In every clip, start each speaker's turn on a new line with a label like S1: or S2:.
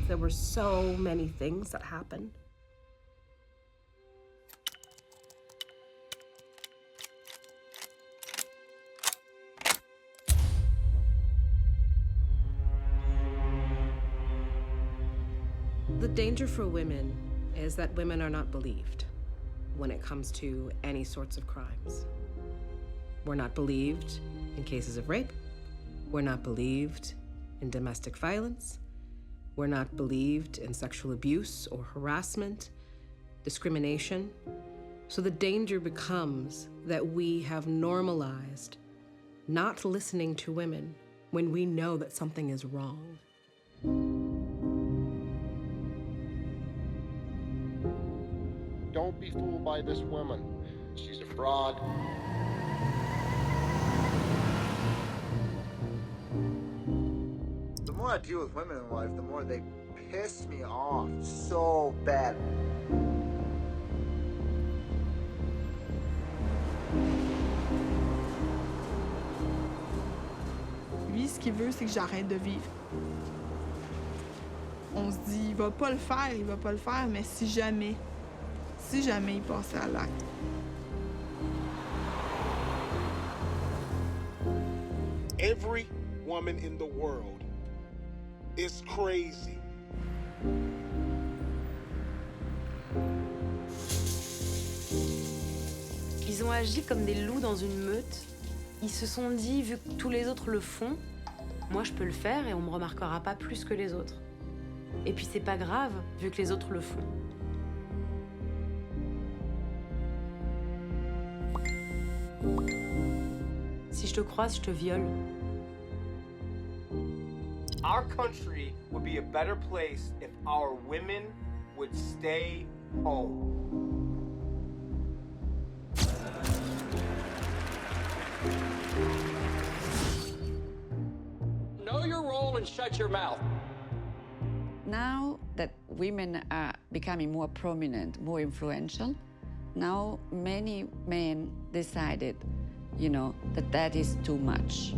S1: There were so many things that happened. The danger for women is that women are not believed when it comes to any sorts of crimes. We're not believed in cases of rape. We're not believed in domestic violence. We're not believed in sexual abuse or harassment, discrimination. So the danger becomes that we have normalized not listening to women when we know that something is wrong.
S2: Don't be fooled by this woman. She's a fraud.
S3: The more I deal with women in life, the more they piss me off so bad.
S4: Lui, ce qu'il veut, c'est que j'arrête de vivre. On se dit, il va pas le faire, mais si jamais il passait à l'acte.
S5: Every woman in the world is crazy.
S6: Ils ont agi comme des loups dans une meute. Ils se sont dit, vu que tous les autres le font, moi je peux le faire et on me remarquera pas plus que les autres. Et puis c'est pas grave, vu que les autres le font. Si je te croise, je te viole.
S7: Our country would be a better place if our women would stay home.
S8: Know your role and shut your mouth.
S9: Now that women are becoming more prominent, more influential, now many men decided, that is too much.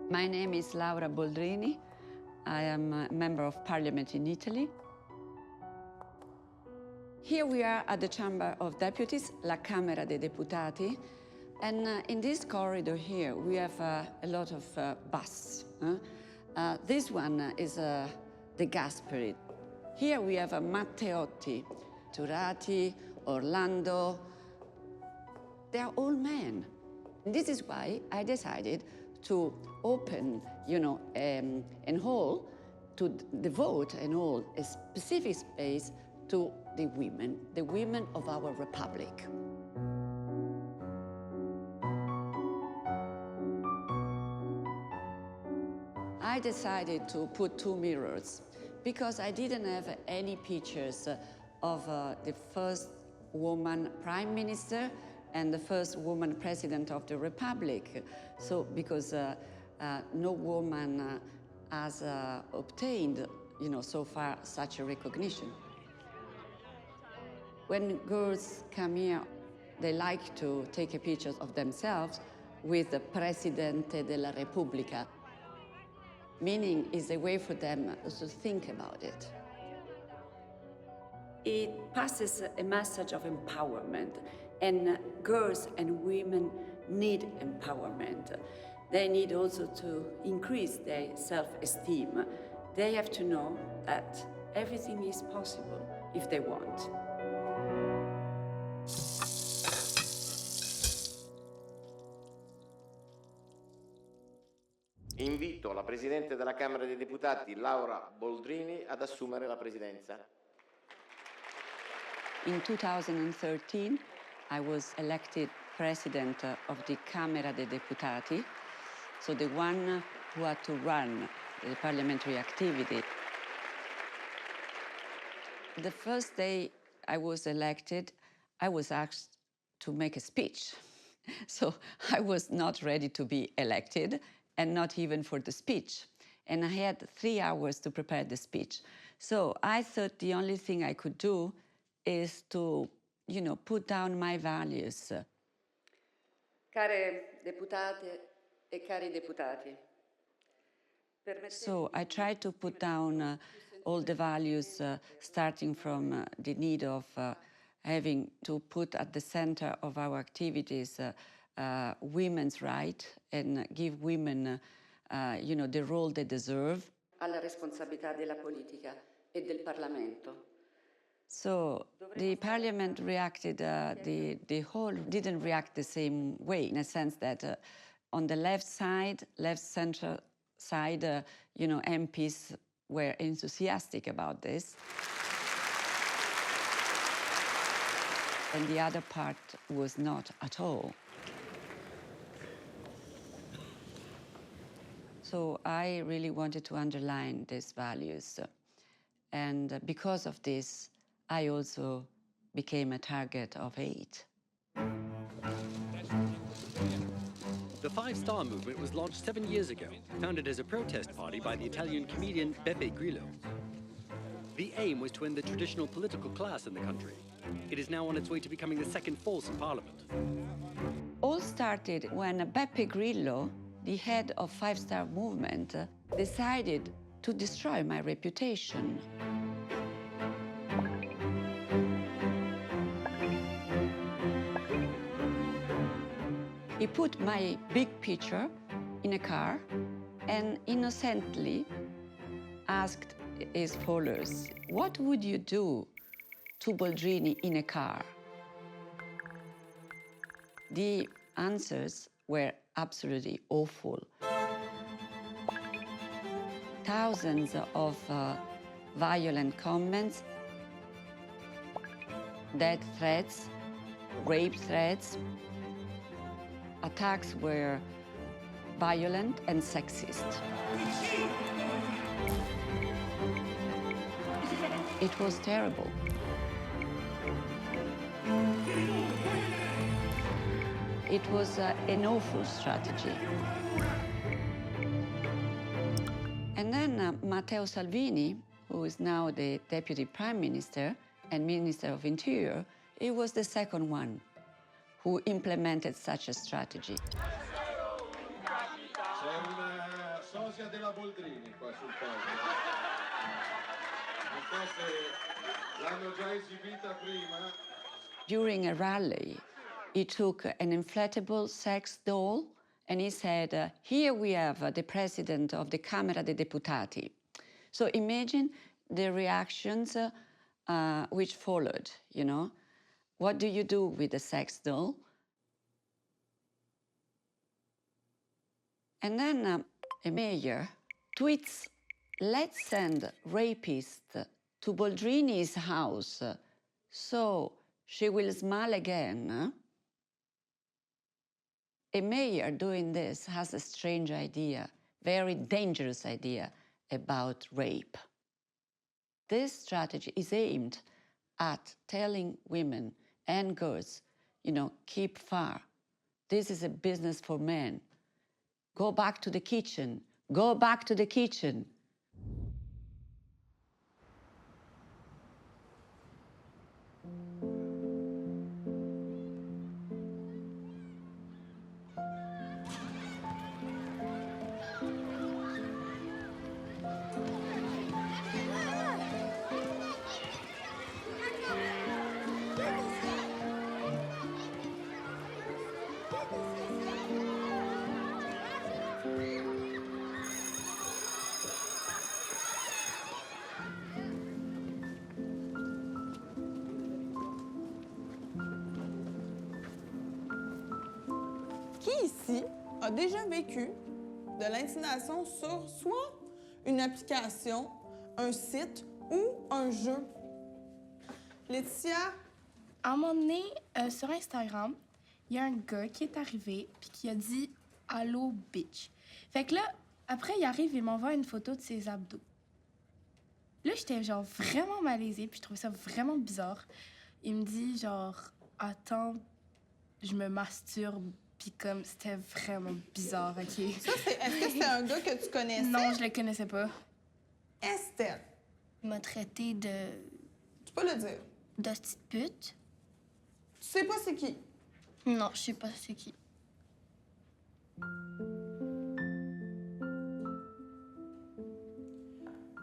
S9: My name is Laura Boldrini. I am a member of parliament in Italy. Here we are at the Chamber of Deputies, La Camera dei Deputati. And in this corridor here, we have a lot of busts. This one is the Gasperi. Here we have Matteotti, Turati, Orlando. They are all men. And this is why I decided to open, an hall, to devote an hall, a specific space to the women of our republic. I decided to put 2 mirrors because I didn't have any pictures of the first woman prime minister and the first woman president of the republic. So, because no woman has obtained, so far such a recognition. When girls come here, they like to take a picture of themselves with the Presidente della Repubblica, meaning it's a way for them to think about it. It passes a message of empowerment, and girls and women need empowerment. They need also to increase their self-esteem. They have to know that everything is possible if they want.
S10: Invito la Presidente della Camera dei Deputati, Laura Boldrini, ad assumere la Presidenza.
S9: In 2013, I was elected President of the Camera dei Deputati, so the one who had to run the parliamentary activity. The first day I was elected, I was asked to make a speech. So I was not ready to be elected, and not even for the speech. And I had 3 hours to prepare the speech. So I thought the only thing I could do is to, put down my values.
S11: Care deputate e cari deputati.
S9: So I tried to put down all the values, starting from the need of having to put at the center of our activities women's rights and give women, the role they deserve.
S11: Alla responsabilità della politica e del Parlamento.
S9: So the parliament reacted, the whole didn't react the same way, in a sense that on the left center side, MPs were enthusiastic about this. And the other part was not at all. So I really wanted to underline these values. And because of this, I also became a target of hate.
S12: The Five Star Movement was launched 7 years ago, founded as a protest party by the Italian comedian Beppe Grillo. The aim was to end the traditional political class in the country. It is now on its way to becoming the second force in parliament.
S9: All started when Beppe Grillo, the head of Five Star Movement, decided to destroy my reputation. He put my big picture in a car and innocently asked his followers, "What would you do to Boldrini in a car?" The answers were absolutely awful. Thousands of violent comments, death threats, rape threats. Attacks were violent and sexist. It was terrible. It was an awful strategy. And then Matteo Salvini, who is now the Deputy Prime Minister and Minister of Interior, he was the second one who implemented such a strategy.
S13: C'è una sosia della Boldrini qua sul palco. Non so se l'hanno già esibita prima.
S9: During a rally, he took an inflatable sex doll and he said, "Here we have the president of the Camera dei Deputati." So imagine the reactions which followed, What do you do with a sex doll? And then a mayor tweets, "Let's send rapists to Boldrini's house so she will smile again." A mayor doing this has a strange idea, very dangerous idea about rape. This strategy is aimed at telling women and girls, keep far. This is a business for men. Go back to the kitchen. Go back to the kitchen.
S4: Qui ici a déjà vécu de l'intimidation sur soit une application, un site ou un jeu? Laetitia?
S14: À un moment donné, sur Instagram, il y a un gars qui est arrivé puis qui a dit « Allô, bitch ». Fait que là, après, il arrive et m'envoie une photo de ses abdos. Là, j'étais genre vraiment malaisée puis je trouvais ça vraiment bizarre. Il me dit genre « Attends, je me masturbe, puis comme, c'était vraiment bizarre, OK?
S4: Ça, est-ce que c'est un gars que tu connaissais?
S14: Non, je le connaissais pas.
S4: Estelle.
S14: Il m'a traité de...
S4: Tu peux le dire.
S14: de petite pute.
S4: Tu sais pas c'est qui?
S14: Non, je sais pas c'est qui.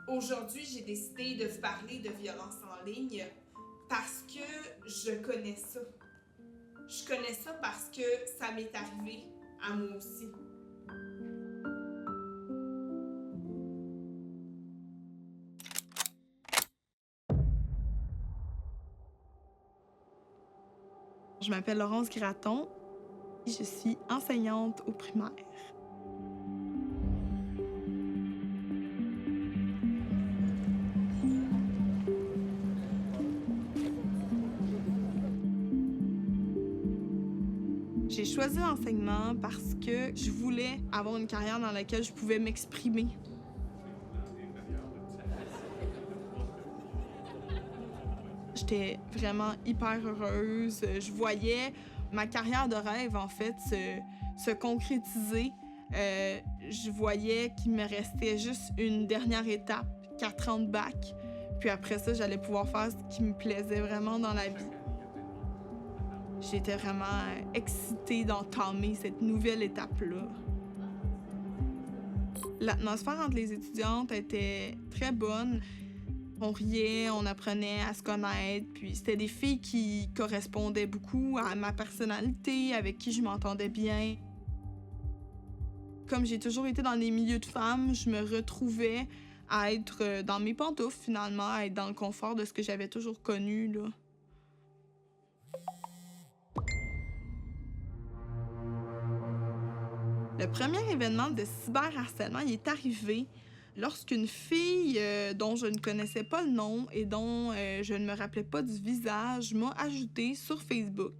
S15: Aujourd'hui, j'ai décidé de vous parler de violence en ligne parce que je connais ça. Je connais ça parce que ça m'est arrivé à moi aussi.
S4: Je m'appelle Laurence Gratton. Je suis enseignante au primaire. J'ai choisi l'enseignement parce que je voulais avoir une carrière dans laquelle je pouvais m'exprimer. J'étais vraiment hyper heureuse. Je voyais ma carrière de rêve, en fait, se concrétiser. Je voyais qu'il me restait juste une dernière étape, 4 ans de bac. Puis après ça, j'allais pouvoir faire ce qui me plaisait vraiment dans la vie. J'étais vraiment excitée d'entamer cette nouvelle étape-là. L'atmosphère entre les étudiantes était très bonne. On riait, on apprenait à se connaître, puis c'était des filles qui correspondaient beaucoup à ma personnalité, avec qui je m'entendais bien. Comme j'ai toujours été dans des milieux de femmes, je me retrouvais à être dans mes pantoufles, finalement, à être dans le confort de ce que j'avais toujours connu, là. Le premier événement de cyberharcèlement, il est arrivé lorsqu'une fille dont je ne connaissais pas le nom et dont je ne me rappelais pas du visage m'a ajoutée sur Facebook.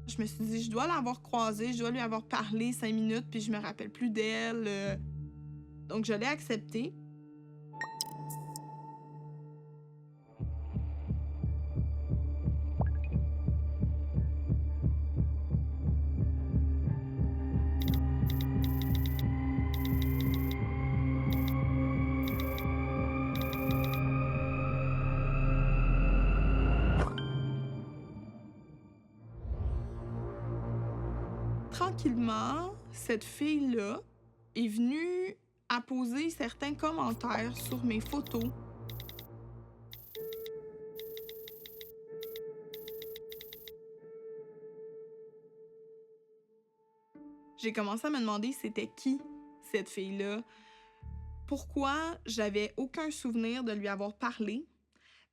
S4: Je me suis dit, je dois l'avoir croisée, je dois lui avoir parlé 5 minutes, puis je me rappelle plus d'elle. Donc, je l'ai acceptée. Tranquillement, cette fille-là est venue apposer certains commentaires sur mes photos. J'ai commencé à me demander c'était qui cette fille-là, pourquoi j'avais aucun souvenir de lui avoir parlé,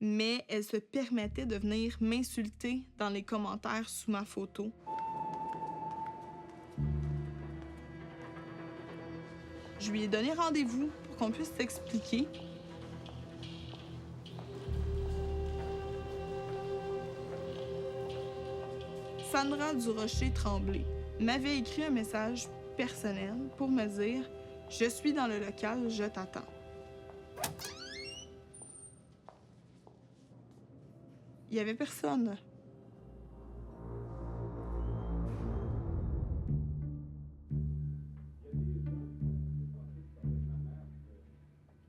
S4: mais elle se permettait de venir m'insulter dans les commentaires sous ma photo. Je lui ai donné rendez-vous pour qu'on puisse s'expliquer. Sandra Durocher-Tremblay m'avait écrit un message personnel pour me dire « Je suis dans le local, je t'attends ». Il n'y avait personne.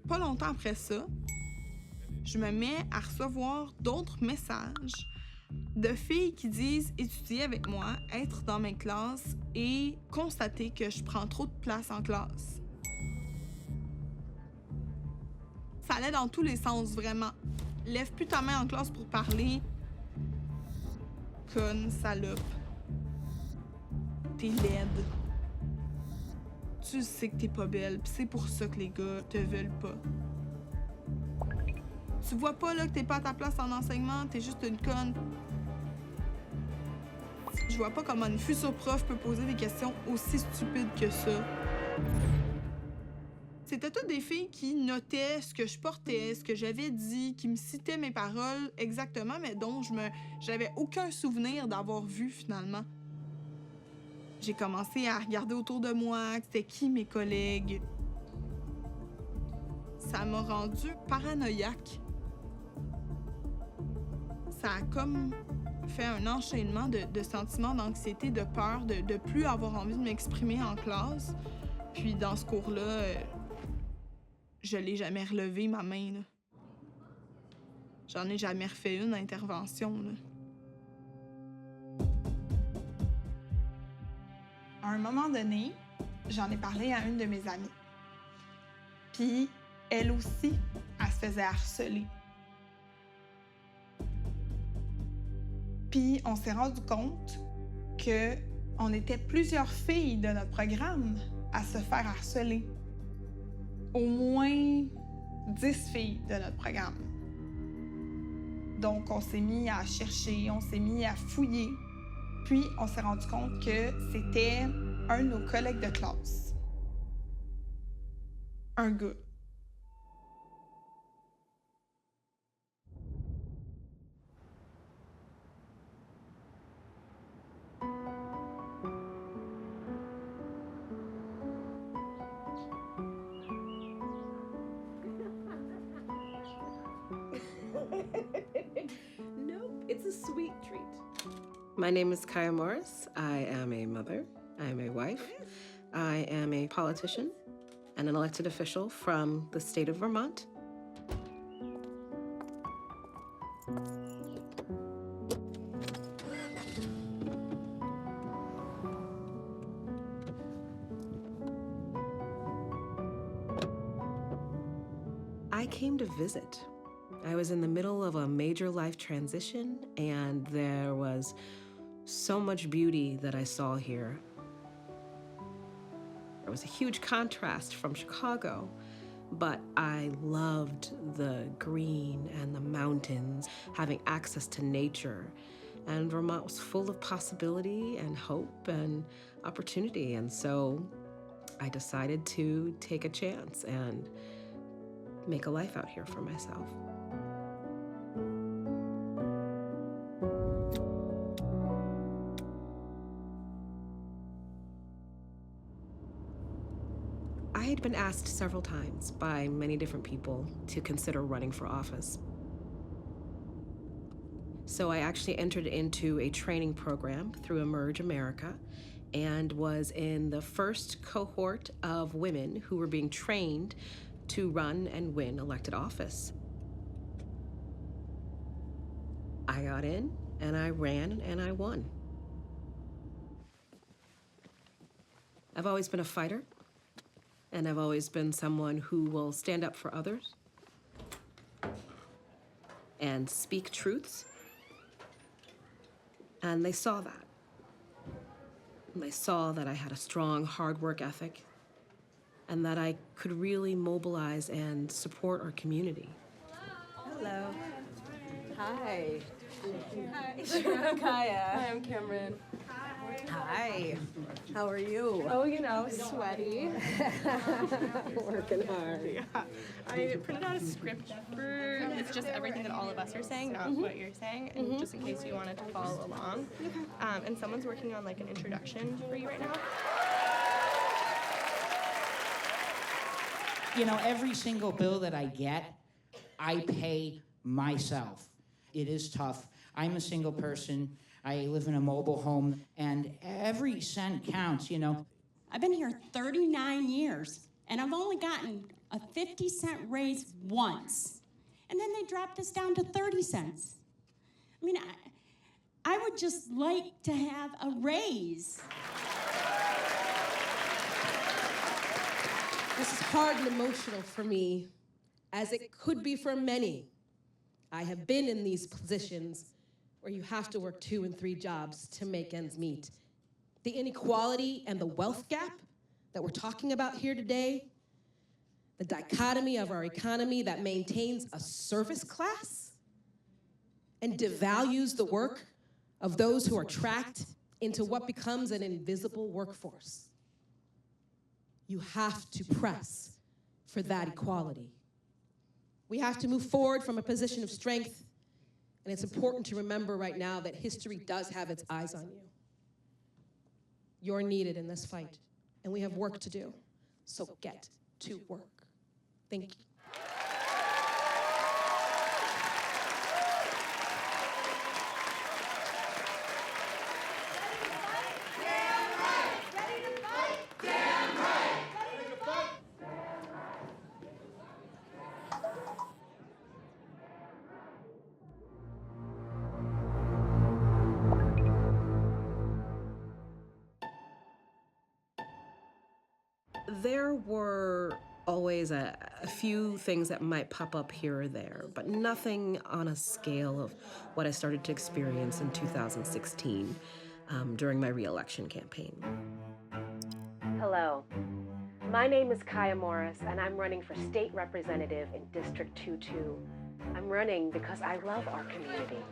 S4: Pas longtemps après ça, je me mets à recevoir d'autres messages de filles qui disent étudier avec moi, être dans mes classes et constater que je prends trop de place en classe. Ça allait dans tous les sens, vraiment. Lève plus ta main en classe pour parler. Conne, salope. T'es laide. Tu sais que t'es pas belle, pis c'est pour ça que les gars te veulent pas. Tu vois pas là que t'es pas à ta place en enseignement, t'es juste une conne. Je vois pas comment une future prof peut poser des questions aussi stupides que ça. C'était toutes des filles qui notaient ce que je portais, ce que j'avais dit, qui me citaient mes paroles exactement, mais dont j'avais aucun souvenir d'avoir vu finalement. J'ai commencé à regarder autour de moi, c'était qui mes collègues. Ça m'a rendue paranoïaque. Ça a comme fait un enchaînement de sentiments d'anxiété, de peur, de plus avoir envie de m'exprimer en classe. Puis dans ce cours-là, je l'ai jamais relevé, ma main, là. J'en ai jamais refait une intervention, là. À un moment donné, j'en ai parlé à une de mes amies. Puis, elle aussi, elle se faisait harceler. Puis, on s'est rendu compte qu'on était plusieurs filles de notre programme à se faire harceler. Au moins 10 filles de notre programme. Donc, on s'est mis à chercher, on s'est mis à fouiller. Puis, on s'est rendu compte que c'était un de nos collègues de classe. Un gars.
S1: Nope, it's a sweet treat. My name is Kaya Morris. I am a mother. I am a wife. I am a politician and an elected official from the state of Vermont. I came to visit. I was in the middle of a major life transition, and there was so much beauty that I saw here. There was a huge contrast from Chicago, but I loved the green and the mountains, having access to nature. And Vermont was full of possibility and hope and opportunity, and so I decided to take a chance and make a life out here for myself. I had been asked several times by many different people to consider running for office. So I actually entered into a training program through Emerge America and was in the first cohort of women who were being trained to run and win elected office. I got in, and I ran, and I won. I've always been a fighter, and I've always been someone who will stand up for others and speak truths. And they saw that. And they saw that I had a strong, hard work ethic, and that I could really mobilize and support our community.
S16: Hello. Hi. Hi. I'm Kaya. Hi, I'm Cameron. Hi. How are you?
S17: Oh, you know, sweaty.
S16: Working hard.
S17: Yeah. I printed out a script for, it's just everything that all of us are saying, not what you're saying, and just in case you wanted to follow along. And someone's working on like an introduction for you right now.
S18: You know, every single bill that I get, I pay myself. It is tough. I'm a single person. I live in a mobile home, and every cent counts, you know.
S19: I've been here 39 years, and I've only gotten a 50-cent raise once. And then they dropped this down to 30 cents. I mean, I would just like to have a raise.
S20: This is hard and emotional for me, as it could be for many. I have been in these positions where you have to work 2 and 3 jobs to make ends meet. The inequality and the wealth gap that we're talking about here today, the dichotomy of our economy that maintains a service class and devalues the work of those who are tracked into what becomes an invisible workforce. You have to press for that equality. We have to move forward from a position of strength, and it's important to remember right now that history does have its eyes on you. You're needed in this fight, and we have work to do, so get to work. Thank you.
S1: There were always a few things that might pop up here or there, but nothing on a scale of what I started to experience in 2016 during my re-election campaign.
S21: Hello. My name is Kaya Morris, and I'm running for state representative in District 22. I'm running because I love our community.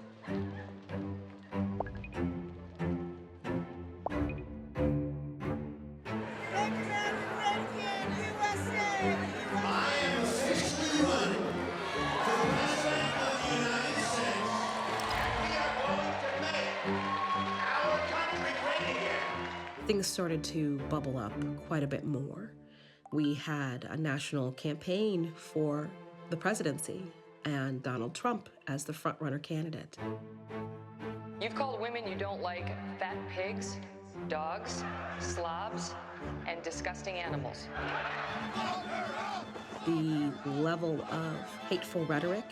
S1: Things started to bubble up quite a bit more. We had a national campaign for the presidency and Donald Trump as the front-runner candidate.
S22: You've called women you don't like fat pigs, dogs, slobs, and disgusting animals.
S1: The level of hateful rhetoric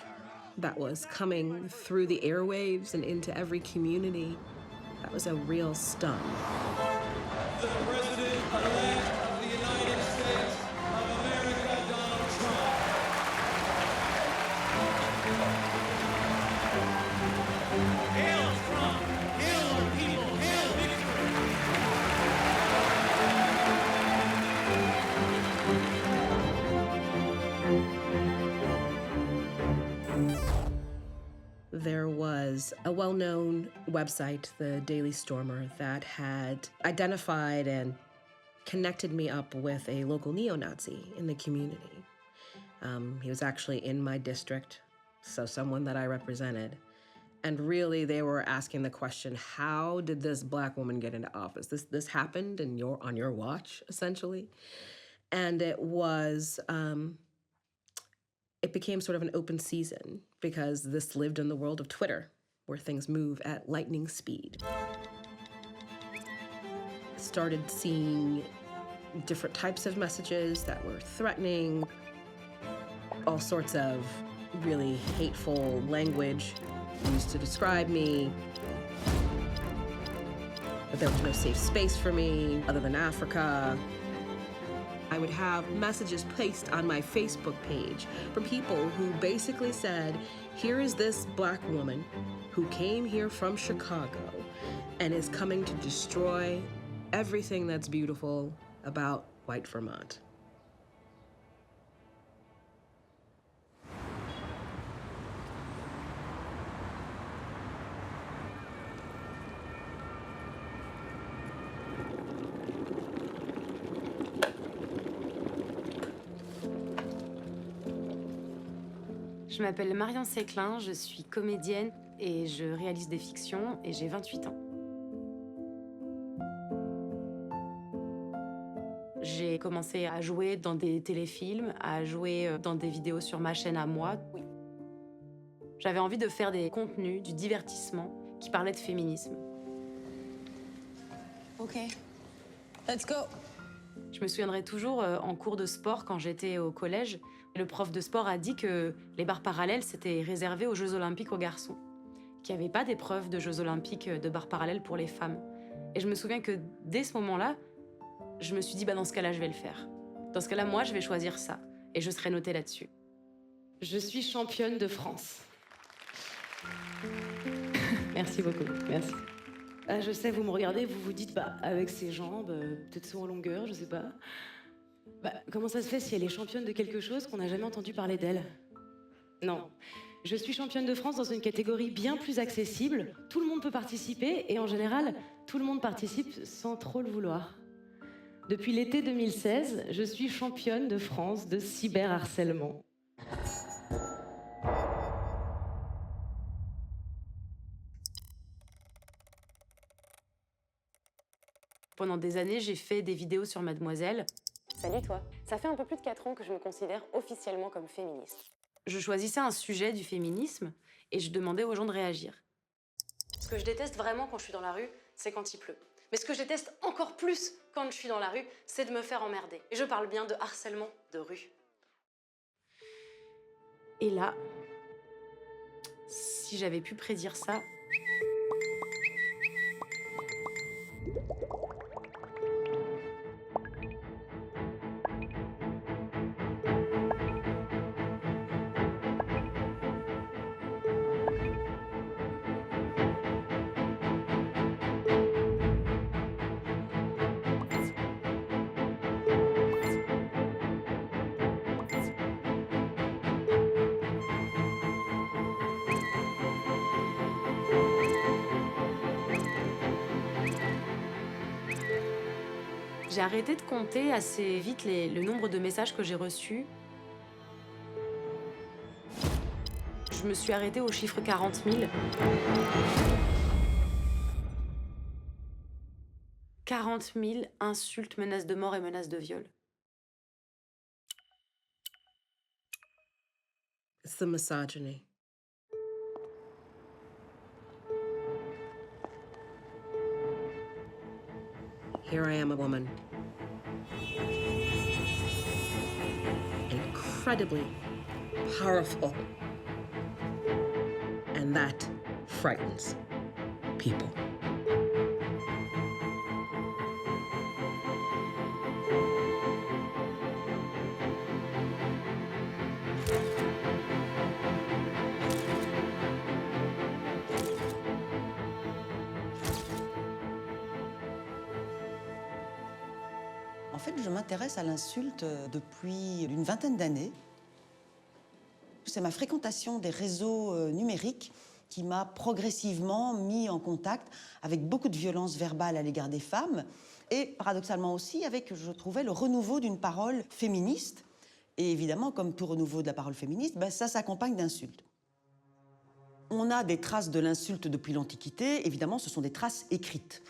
S1: that was coming through the airwaves and into every community, that was a real stun.
S23: The President-elect of the United States of America, Donald Trump. Hail Trump! Hail our people! Hail victory!
S1: There was a well-known website, the Daily Stormer, that had identified and connected me up with a local neo-Nazi in the community. He was actually in my district, so someone that I represented. And really, they were asking the question, how did this Black woman get into office? This happened on your watch, essentially. And it was... It became sort of an open season because this lived in the world of Twitter, where things move at lightning speed. Started seeing different types of messages that were threatening, all sorts of really hateful language used to describe me, that there was no safe space for me other than Africa. I would have messages placed on my Facebook page from people who basically said, here is this Black woman who came here from Chicago and is coming to destroy everything that's beautiful about white Vermont.
S6: Je m'appelle Marion Séclin, je suis comédienne et je réalise des fictions et j'ai 28 ans. J'ai commencé à jouer dans des téléfilms, à jouer dans des vidéos sur ma chaîne à moi. J'avais envie de faire des contenus, du divertissement qui parlaient de féminisme.
S24: Ok, let's go.
S6: Je me souviendrai toujours en cours de sport quand j'étais au collège. Le prof de sport a dit que les barres parallèles, c'était réservé aux Jeux Olympiques aux garçons, qu'il n'y avait pas d'épreuve de Jeux Olympiques de barres parallèles pour les femmes. Et je me souviens que dès ce moment-là, je me suis dit, dans ce cas-là, je vais le faire. Dans ce cas-là, moi, je vais choisir ça. Et je serai notée là-dessus. Je suis championne de France. Merci beaucoup, merci. Ah, je sais, vous me regardez, vous vous dites, avec ses jambes, peut-être son en longueur, je sais pas. Comment ça se fait si elle est championne de quelque chose qu'on n'a jamais entendu parler d'elle? Non. Je suis championne de France dans une catégorie bien plus accessible. Tout le monde peut participer et en général, tout le monde participe sans trop le vouloir. Depuis l'été 2016, je suis championne de France de cyberharcèlement. Pendant des années, j'ai fait des vidéos sur Mademoiselle. Salut toi. Ça fait un peu plus de 4 ans que je me considère officiellement comme féministe. Je choisissais un sujet du féminisme et je demandais aux gens de réagir. Ce que je déteste vraiment quand je suis dans la rue, c'est quand il pleut. Mais ce que je déteste encore plus quand je suis dans la rue, c'est de me faire emmerder. Et je parle bien de harcèlement de rue. Et là, si j'avais pu prédire ça... J'ai arrêté de compter assez vite le nombre de messages que j'ai reçus. Je me suis arrêtée au chiffre 40 000. 40 000 insultes, menaces de mort et menaces de viol.
S1: It's the misogyny. Here I am, a woman. Incredibly powerful. And that frightens people.
S2: En fait, je m'intéresse à l'insulte depuis une vingtaine d'années. C'est ma fréquentation des réseaux numériques qui m'a progressivement mis en contact avec beaucoup de violences verbales à l'égard des femmes et paradoxalement aussi avec, je trouvais, le renouveau d'une parole féministe. Et évidemment, comme tout renouveau de la parole féministe, ça s'accompagne d'insultes. On a des traces de l'insulte depuis l'Antiquité. Évidemment, ce sont des traces écrites.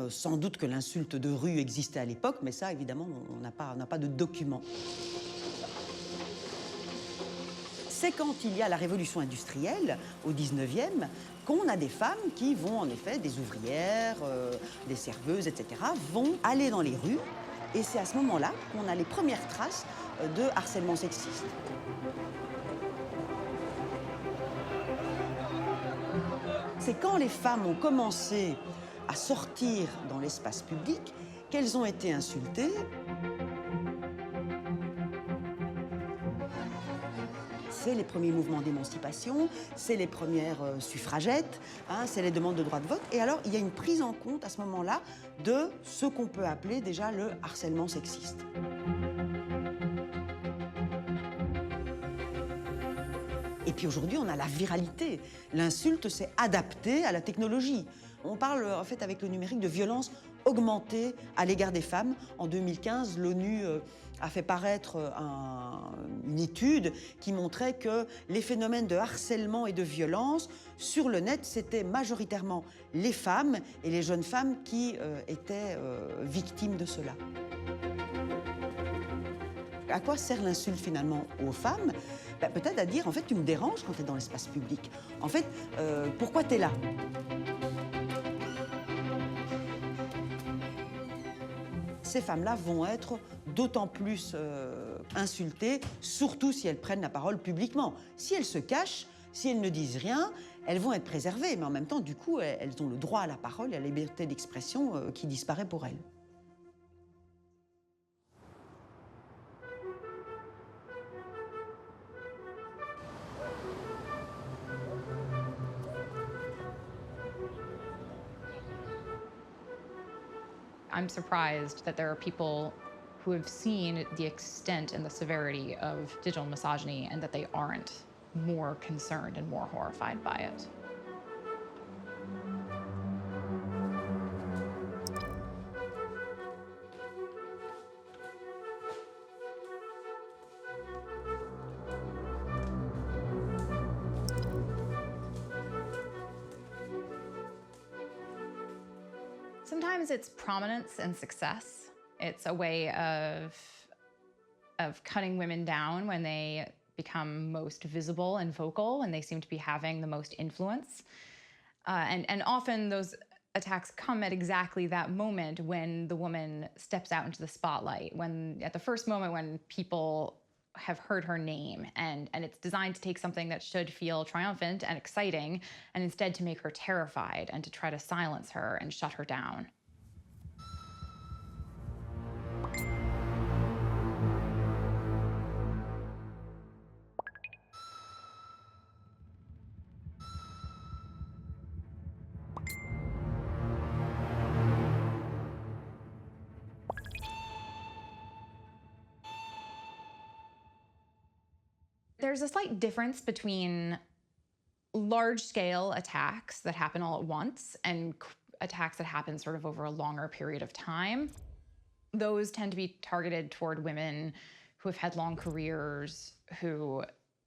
S2: Sans doute que l'insulte de rue existait à l'époque, mais ça, évidemment, on n'a pas de documents. C'est quand il y a la révolution industrielle, au 19e, qu'on a des femmes qui vont, en effet, des ouvrières, des serveuses, etc., vont aller dans les rues. Et c'est à ce moment-là qu'on a les premières traces de harcèlement sexiste. C'est quand les femmes ont commencé à sortir dans l'espace public qu'elles ont été insultées. C'est les premiers mouvements d'émancipation, c'est les premières suffragettes, c'est les demandes de droit de vote. Et alors, il y a une prise en compte à ce moment-là de ce qu'on peut appeler déjà le harcèlement sexiste. Et puis aujourd'hui, on a la viralité. L'insulte s'est adaptée à la technologie. On parle en fait avec le numérique de violence augmentée à l'égard des femmes. En 2015, l'ONU a fait paraître une étude qui montrait que les phénomènes de harcèlement et de violence sur le net, c'était majoritairement les femmes et les jeunes femmes qui étaient victimes de cela. À quoi sert l'insulte finalement aux femmes? Peut-être à dire, en fait, tu me déranges quand tu es dans l'espace public. En fait, pourquoi tu es là? Ces femmes-là vont être d'autant plus insultées, surtout si elles prennent la parole publiquement. Si elles se cachent, si elles ne disent rien, elles vont être préservées. Mais en même temps, du coup, elles ont le droit à la parole et à la liberté d'expression qui disparaît pour elles.
S3: I'm surprised that there are people who have seen the extent and the severity of digital misogyny and that they aren't more concerned and more horrified by it. Sometimes it's prominence and success. It's a way of cutting women down when they become most visible and vocal, and they seem to be having the most influence. And often those attacks come at exactly that moment when the woman steps out into the spotlight, at the first moment when people have heard her name, and it's designed to take something that should feel triumphant and exciting, and instead to make her terrified and to try to silence her and shut her down. There's a slight difference between large-scale attacks that happen all at once and attacks that happen sort of over a longer period of time. Those tend to be targeted toward women who have had long careers, who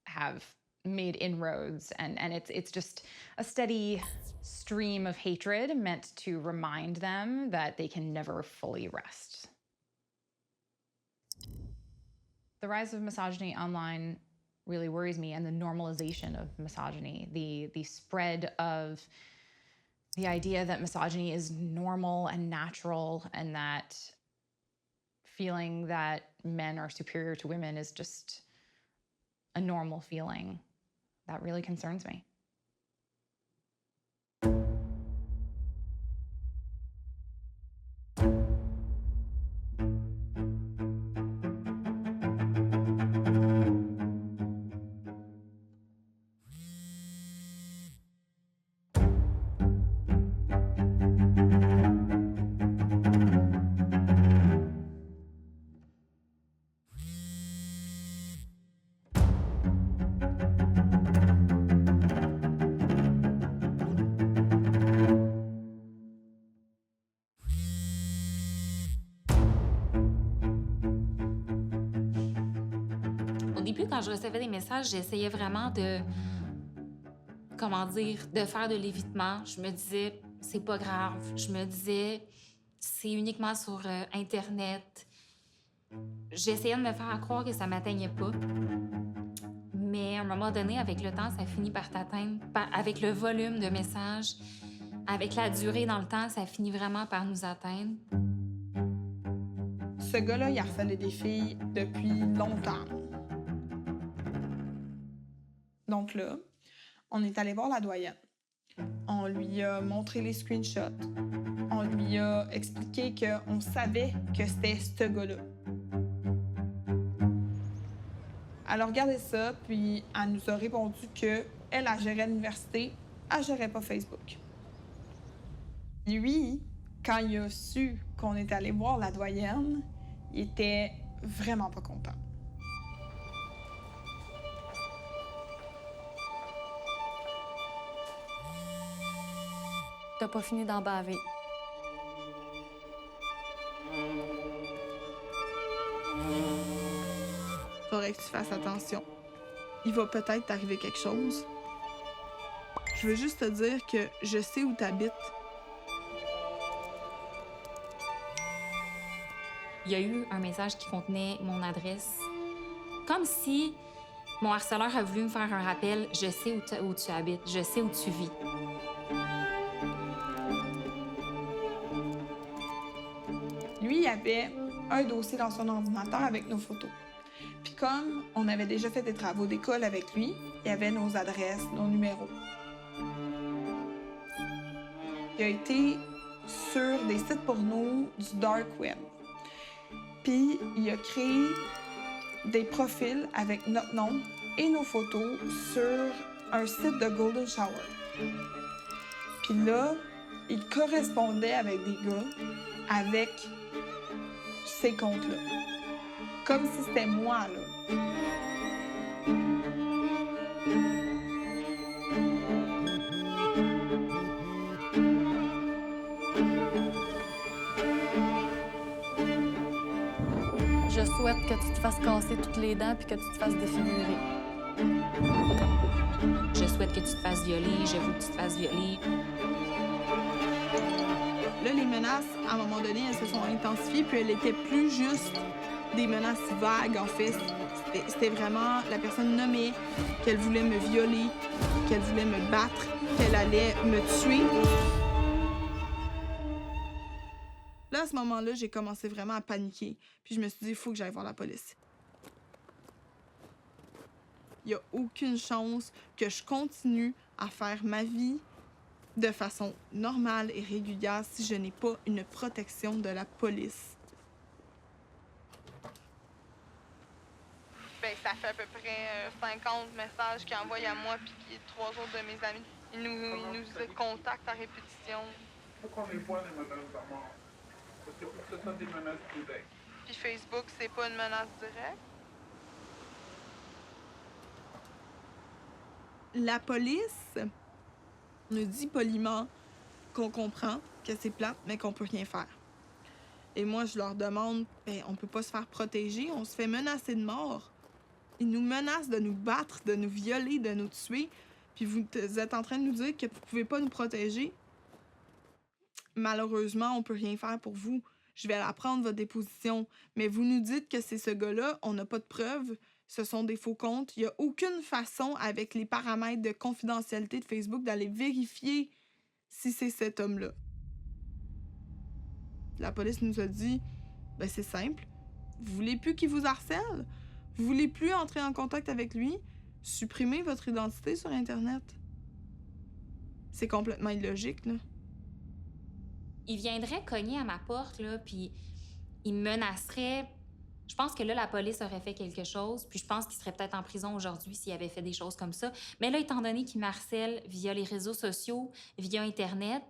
S3: have made inroads, and it's just a steady stream of hatred meant to remind them that they can never fully rest. The rise of misogyny online really worries me, and the normalization of misogyny, the spread of the idea that misogyny is normal and natural, and that feeling that men are superior to women is just a normal feeling. That really concerns me.
S5: Au début, quand je recevais des messages, j'essayais vraiment de, comment dire, de faire de l'évitement. Je me disais, c'est pas grave. Je me disais, c'est uniquement sur Internet. J'essayais de me faire croire que ça m'atteignait pas. Mais à un moment donné, avec le temps, ça finit par t'atteindre. Avec le volume de messages, avec la durée dans le temps, ça finit vraiment par nous atteindre.
S4: Ce gars-là, il harcelait des filles depuis longtemps. Donc là, on est allé voir la doyenne. On lui a montré les screenshots. On lui a expliqué qu'on savait que c'était ce gars-là. Elle a regardé ça, puis elle nous a répondu qu'elle, elle gérait l'université, elle gérait pas Facebook. Lui, quand il a su qu'on est allé voir la doyenne, il était vraiment pas content.
S6: T'as pas fini d'en baver.
S4: Faudrait que tu fasses attention. Il va peut-être t'arriver quelque chose. Je veux juste te dire que je sais où t'habites.
S5: Il y a eu un message qui contenait mon adresse. Comme si mon harceleur a voulu me faire un rappel. Je sais où tu habites, je sais où tu vis.
S4: Lui, il avait un dossier dans son ordinateur avec nos photos. Puis comme on avait déjà fait des travaux d'école avec lui, il y avait nos adresses, nos numéros. Il a été sur des sites porno du dark web. Puis il a créé des profils avec notre nom et nos photos sur un site de Golden Shower. Puis là, il correspondait avec des gars avec ces comptes-là. Comme si c'était moi, là.
S6: Je souhaite que tu te fasses casser toutes les dents puis que tu te fasses défigurer.
S5: Je souhaite que tu te fasses violer, je veux que tu te fasses violer.
S4: Là, les menaces, à un moment donné, elles se sont intensifiées, puis elles étaient plus juste des menaces vagues, en fait. C'était vraiment la personne nommée qu'elle voulait me violer, qu'elle voulait me battre, qu'elle allait me tuer. Là, à ce moment-là, j'ai commencé vraiment à paniquer. Puis je me suis dit, il faut que j'aille voir la police. Il n'y a aucune chance que je continue à faire ma vie de façon normale et régulière si je n'ai pas une protection de la police. Ben, ça fait à peu près 50 messages qu'il envoie à moi puis 3 autres de mes amis. Ils nous contactent à répétition.
S13: Pourquoi on est pas des menaces de mort? Parce que pour que ce soit des menaces directes.
S4: Puis Facebook, c'est pas une menace directe. La police nous dit poliment qu'on comprend que c'est plate, mais qu'on peut rien faire. Et moi, je leur demande, ben, on peut pas se faire protéger, on se fait menacer de mort. Ils nous menacent de nous battre, de nous violer, de nous tuer. Puis vous êtes en train de nous dire que vous pouvez pas nous protéger. Malheureusement, on peut rien faire pour vous. Je vais la prendre, votre déposition. Mais vous nous dites que c'est ce gars-là, on n'a pas de preuves, ce sont des faux comptes. Il n'y a aucune façon, avec les paramètres de confidentialité de Facebook, d'aller vérifier si c'est cet homme-là. La police nous a dit, ben c'est simple, vous voulez plus qu'il vous harcèle? Vous voulez plus entrer en contact avec lui? Supprimez votre identité sur Internet. C'est complètement illogique, là.
S5: Il viendrait cogner à ma porte, là, puis il me menacerait. Je pense que là, la police aurait fait quelque chose, puis je pense qu'il serait peut-être en prison aujourd'hui s'il avait fait des choses comme ça. Mais là, étant donné qu'il me harcèle via les réseaux sociaux, via Internet,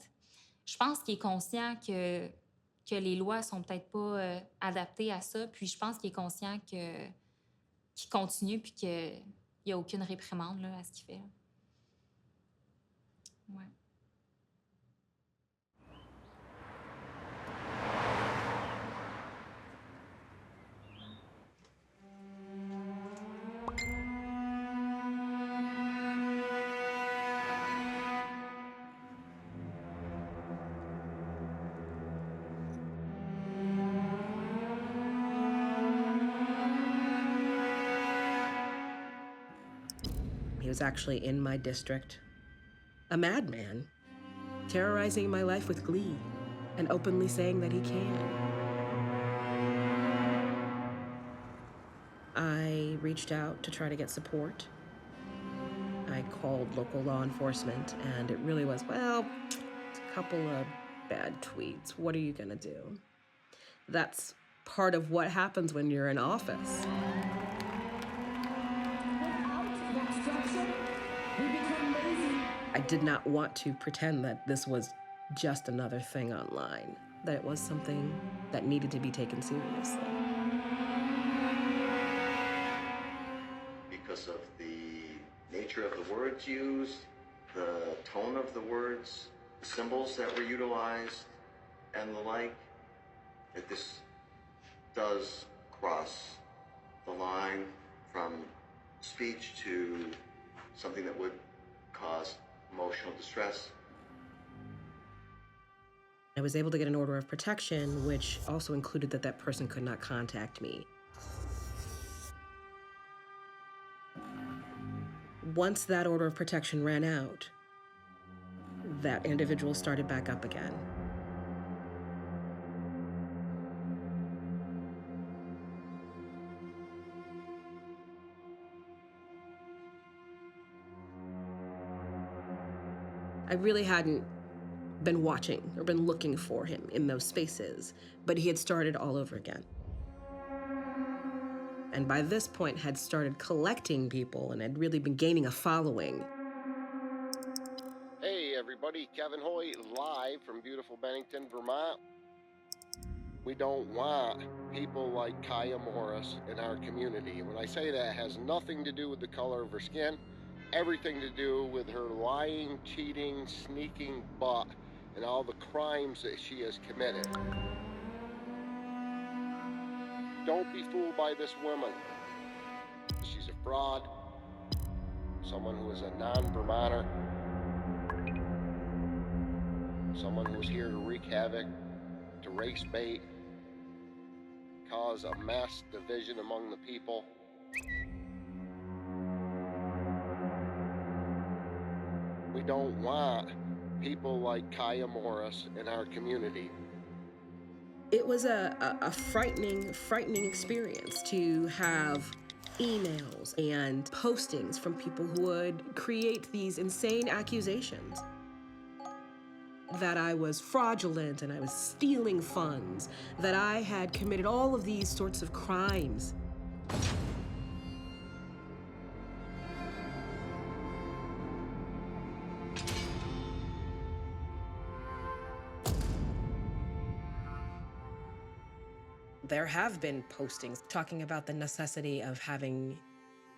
S5: je pense qu'il est conscient que les lois sont peut-être pas adaptées à ça, puis je pense qu'il est conscient qu'il continue, puis qu'il n'y a aucune réprimande là, à ce qu'il fait. Ouais.
S1: He was actually in my district, a madman, terrorizing my life with glee and openly saying that he can. I reached out to try to get support. I called local law enforcement, and it really was, well, a couple of bad tweets. What are you gonna do? That's part of what happens when you're in office. I did not want to pretend that this was just another thing online, that it was something that needed to be taken seriously.
S7: Because of the nature of the words used, the tone of the words, the symbols that were utilized, and the like, that this does cross the line from speech to something that would cause emotional distress.
S1: I was able to get an order of protection, which also included that that person could not contact me. Once that order of protection ran out, that individual started back up again. I really hadn't been watching or been looking for him in those spaces, but he had started all over again. And by this point had started collecting people and had really been gaining a following.
S8: Hey everybody, Kevin Hoy live from beautiful Bennington, Vermont. We don't want people like Kaya Morris in our community. When I say that, it has nothing to do with the color of her skin, everything to do with her lying, cheating, sneaking butt and all the crimes that she has committed. Don't be fooled by this woman. She's a fraud, someone who is a non-Vermonter, someone who is here to wreak havoc, to race bait, cause a mass division among the people. We don't want people like Kaya Morris in our community.
S1: It was a frightening experience to have emails and postings from people who would create these insane accusations that I was fraudulent and I was stealing funds, that I had committed all of these sorts of crimes. There have been postings talking about the necessity of having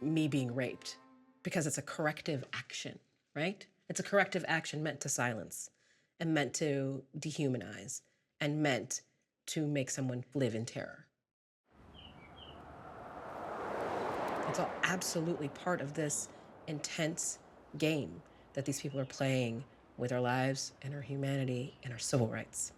S1: me being raped because it's a corrective action, right? It's a corrective action meant to silence and meant to dehumanize and meant to make someone live in terror. It's all absolutely part of this intense game that these people are playing with our lives and our humanity and our civil rights.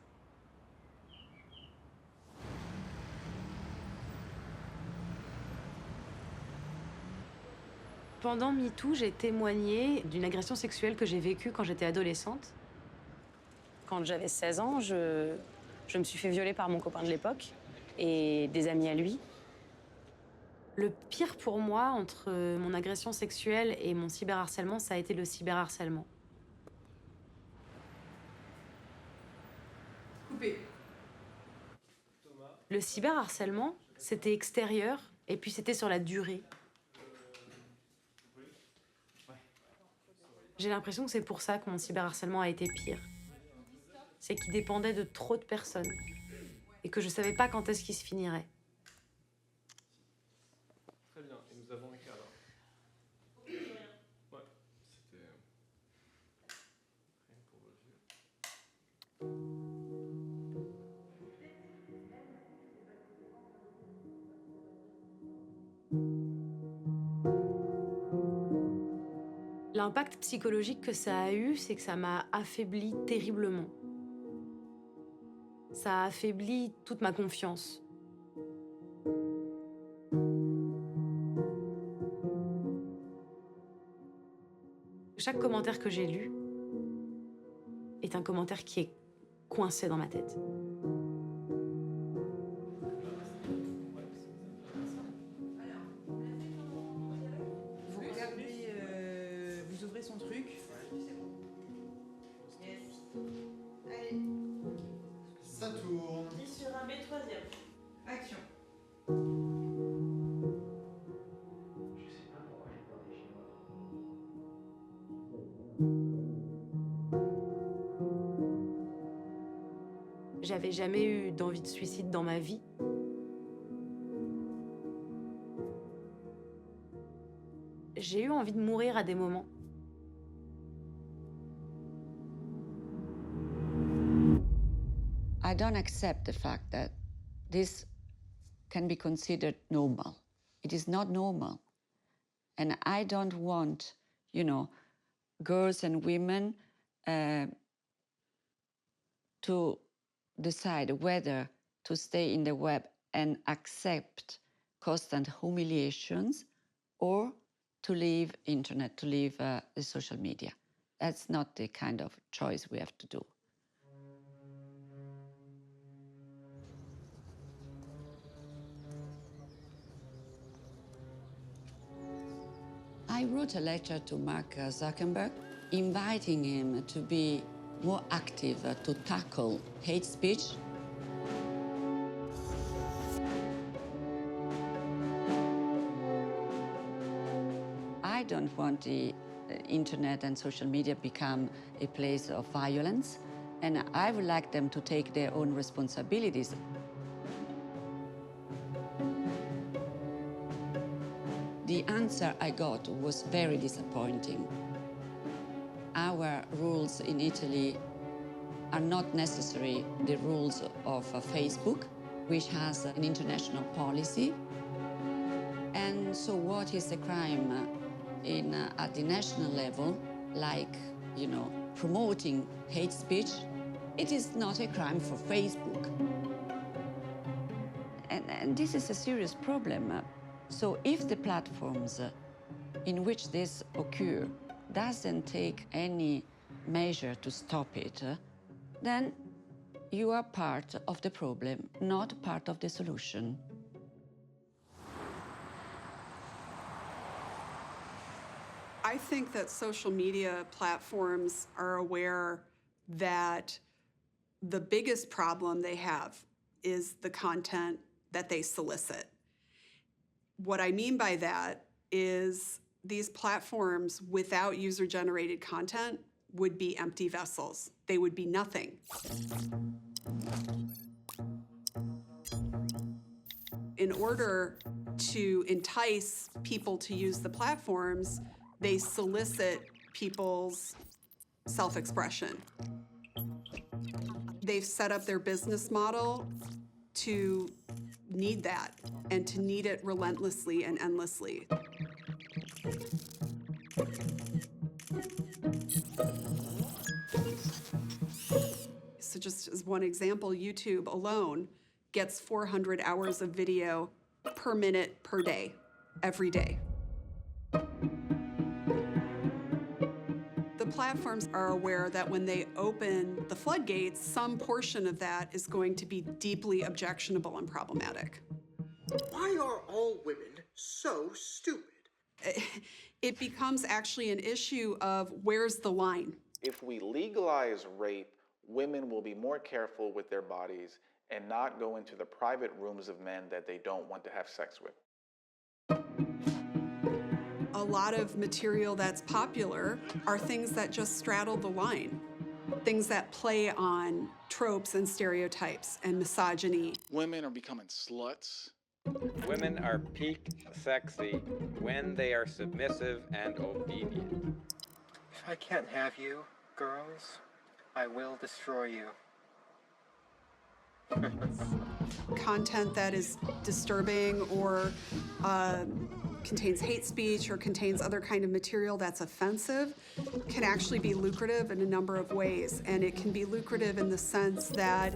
S6: Pendant MeToo, j'ai témoigné d'une agression sexuelle que j'ai vécue quand j'étais adolescente. Quand j'avais 16 ans, je me suis fait violer par mon copain de l'époque et des amis à lui. Le pire pour moi, entre mon agression sexuelle et mon cyberharcèlement, ça a été le cyberharcèlement.
S4: Coupé.
S6: Le cyberharcèlement, c'était extérieur et puis c'était sur la durée. J'ai l'impression que c'est pour ça que mon cyberharcèlement a été pire. C'est qu'il dépendait de trop de personnes et que je savais pas quand est-ce qu'il se finirait.
S9: Très bien, et nous avons un cadre. Ouais, c'était rien pour vos yeux.
S6: L'impact psychologique que ça a eu, c'est que ça m'a affaibli terriblement. Ça a affaibli toute ma confiance. Chaque commentaire que j'ai lu est un commentaire qui est coincé dans ma tête.
S10: Vous regardez, vous ouvrez son truc. Yes. Allez.
S11: Ça tourne.
S10: Et sur un B, troisième. Action.
S6: J'avais jamais eu d'envie de suicide dans ma vie. J'ai eu envie de mourir à des moments.
S12: I don't accept the fact that this can be considered normal. It is not normal. And I don't want, you know, girls and women to decide whether to stay in the web and accept constant humiliations or to leave internet, to leave the social media. That's not the kind of choice we have to do. I wrote a letter to Mark Zuckerberg inviting him to be more active to tackle hate speech. I don't want the internet and social media become a place of violence, and I would like them to take their own responsibilities. The answer I got was very disappointing. Our rules in Italy are not necessarily the rules of Facebook, which has an international policy. And so what is a crime at the national level, like, you know, promoting hate speech? It is not a crime for Facebook. And this is a serious problem. So if the platforms in which this occurs doesn't take any measure to stop it, then you are part of the problem, not part of the solution.
S25: I think that social media platforms are aware that the biggest problem they have is the content that they solicit. What I mean by that is these platforms without user-generated content would be empty vessels. They would be nothing. In order to entice people to use the platforms, they solicit people's self-expression. They've set up their business model to need that and to need it relentlessly and endlessly. So just as one example, YouTube alone gets 400 hours of video per minute per day, every day. The platforms are aware that when they open the floodgates, some portion of that is going to be deeply objectionable and problematic.
S14: Why are all women so stupid?
S25: It becomes actually an issue of where's the line?
S15: If we legalize rape, women will be more careful with their bodies and not go into the private rooms of men that they don't want to have sex with.
S25: A lot of material that's popular are things that just straddle the line. Things that play on tropes and stereotypes and misogyny.
S15: Women are becoming sluts.
S16: Women are peak sexy when they are submissive and obedient.
S17: If I can't have you, girls, I will destroy you.
S25: Content that is disturbing or contains hate speech or contains other kind of material that's offensive can actually be lucrative in a number of ways. And it can be lucrative in the sense that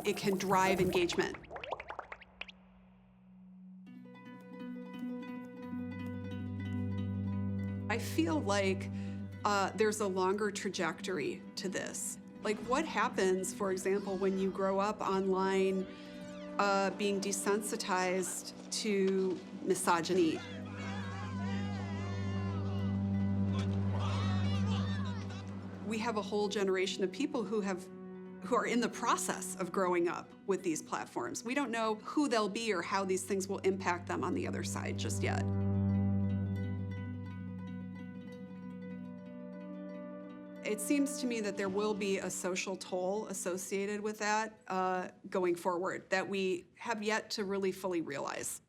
S25: it can drive engagement. I feel like there's a longer trajectory to this. Like what happens, for example, when you grow up online being desensitized to misogyny? We have a whole generation of people who are in the process of growing up with these platforms. We don't know who they'll be or how these things will impact them on the other side just yet. It seems to me that there will be a social toll associated with that going forward that we have yet to really fully realize.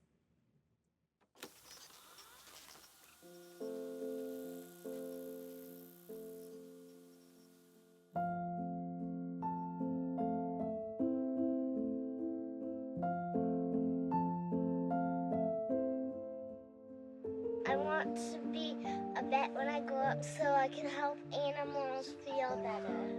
S18: I want to be a vet when I grow up so I can help animals feel better.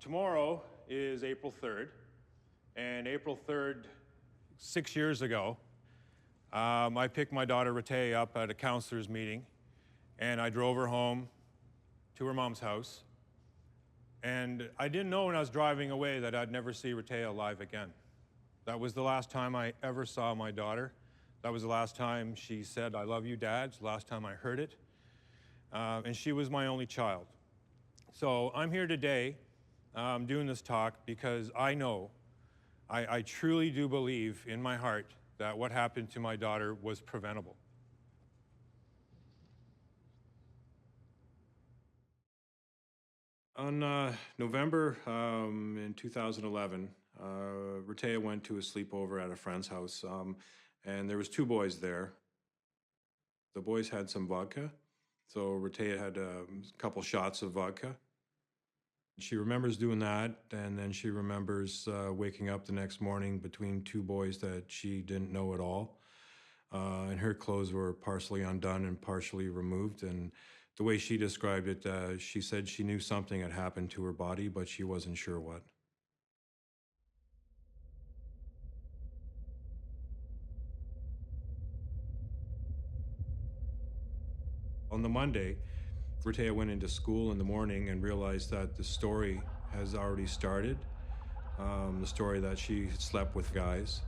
S26: Tomorrow is April 3rd, and April 3rd, 6 years ago, I picked my daughter Rete up at a counselor's meeting, and I drove her home to her mom's house. And I didn't know when I was driving away that I'd never see Rete alive again. That was the last time I ever saw my daughter. That was the last time she said, "I love you, Dad." It's the last time I heard it. And she was my only child. So I'm here today doing this talk because I know, I truly do believe in my heart that what happened to my daughter was preventable. On November in 2011, Rete went to a sleepover at a friend's house, and there was 2 boys there. The boys had some vodka, so Rete had a couple shots of vodka. She remembers doing that, and then she remembers waking up the next morning between 2 boys that she didn't know at all. And her clothes were partially undone and partially removed. And the way she described it, she said she knew something had happened to her body, but she wasn't sure what. On the Monday, Rete went into school in the morning and realized that the story has already started. The story that she slept with guys.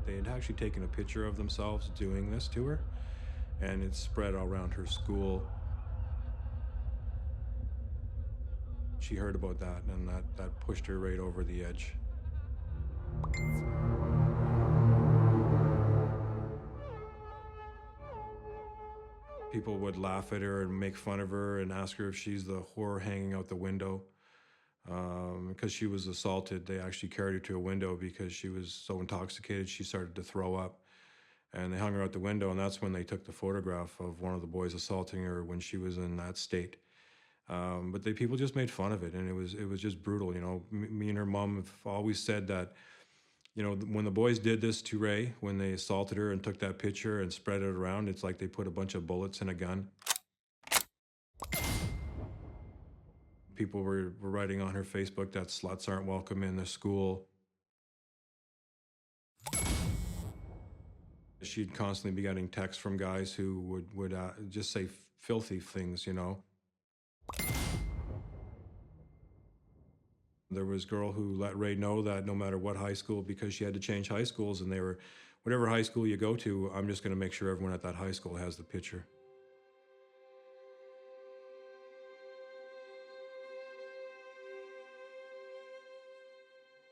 S26: They had actually taken a picture of themselves doing this to her, and it spread around her school. She heard about that, and that pushed her right over the edge. People would laugh at her and make fun of her and ask her if she's the whore hanging out the window. Because she was assaulted, they actually carried her to a window because she was so intoxicated she started to throw up. And they hung her out the window, and that's when they took the photograph of one of the boys assaulting her when she was in that state. But people just made fun of it, and it was just brutal. You know, me and her mom have always said that, you know, when the boys did this to Ray, when they assaulted her and took that picture and spread it around, it's like they put a bunch of bullets in a gun. People were writing on her Facebook that sluts aren't welcome in the school. She'd constantly be getting texts from guys who would just say filthy things, you know. There was a girl who let Ray know that no matter what high school, because she had to change high schools, and they were, whatever high school you go to, I'm just going to make sure everyone at that high school has the picture.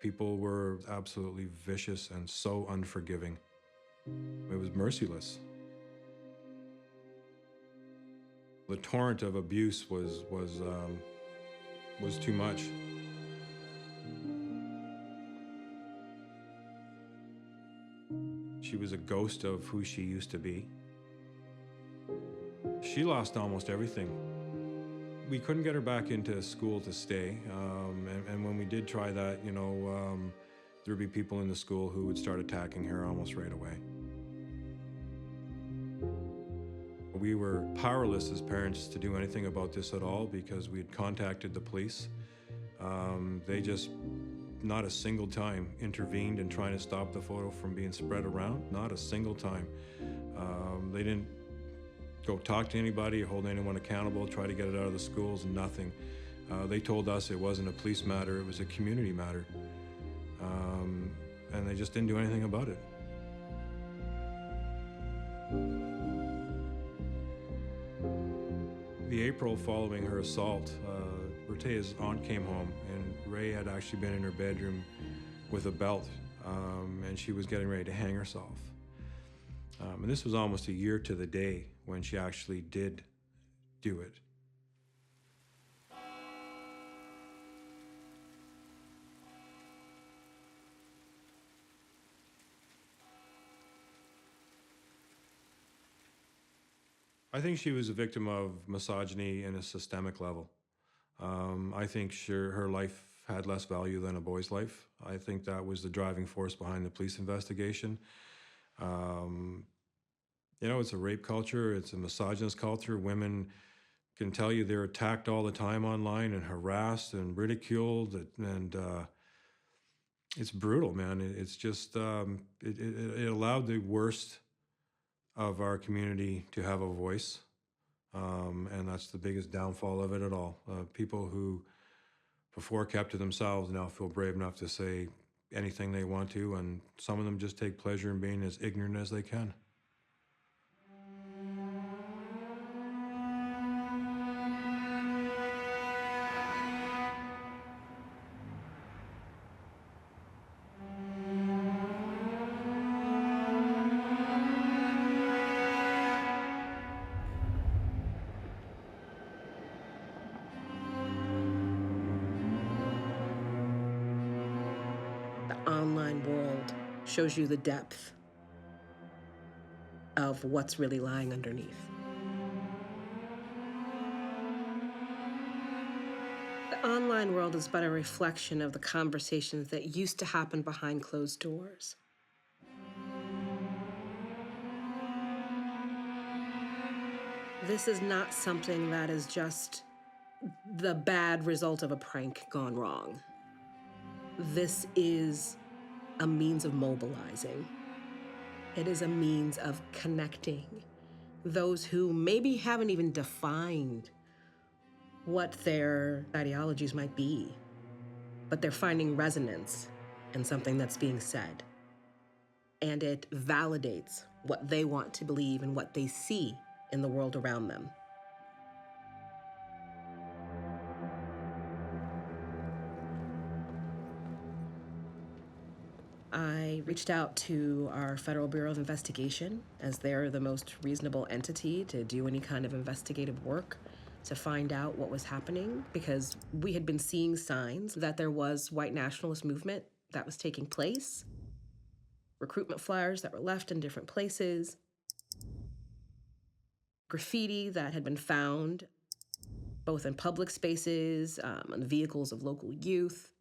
S26: People were absolutely vicious and so unforgiving. It was merciless. The torrent of abuse was too much. She was a ghost of who she used to be. She lost almost everything. We couldn't get her back into school to stay, and when we did try that, you know, there would be people in the school who would start attacking her almost right away. We were powerless as parents to do anything about this at all because we had contacted the police. They just, not a single time, intervened in trying to stop the photo from being spread around. Not a single time. They didn't go talk to anybody or hold anyone accountable, try to get it out of the schools, nothing. They told us it wasn't a police matter, it was a community matter. And they just didn't do anything about it. The April following her assault, Bertea's aunt came home, and Ray had actually been in her bedroom with a belt, and she was getting ready to hang herself. And this was almost a year to the day when she actually did do it. I think she was a victim of misogyny in a systemic level. I think her life had less value than a boy's life. I think that was the driving force behind the police investigation. You know, it's a rape culture, it's a misogynist culture. Women can tell you they're attacked all the time online and harassed and ridiculed, and it's brutal, man. It's just, it allowed the worst of our community to have a voice, and that's the biggest downfall of it at all. People who before kept to themselves now feel brave enough to say anything they want to, and some of them just take pleasure in being as ignorant as they can.
S1: Online world shows you the depth of what's really lying underneath. The online world is but a reflection of the conversations that used to happen behind closed doors. This is not something that is just the bad result of a prank gone wrong. This is a means of mobilizing. It is a means of connecting those who maybe haven't even defined what their ideologies might be, but they're finding resonance in something that's being said. And it validates what they want to believe and what they see in the world around them. I reached out to our Federal Bureau of Investigation, as they're the most reasonable entity to do any kind of investigative work, to find out what was happening, because we had been seeing signs that there was white nationalist movement that was taking place, recruitment flyers that were left in different places, graffiti that had been found both in public spaces, on the vehicles of local youth,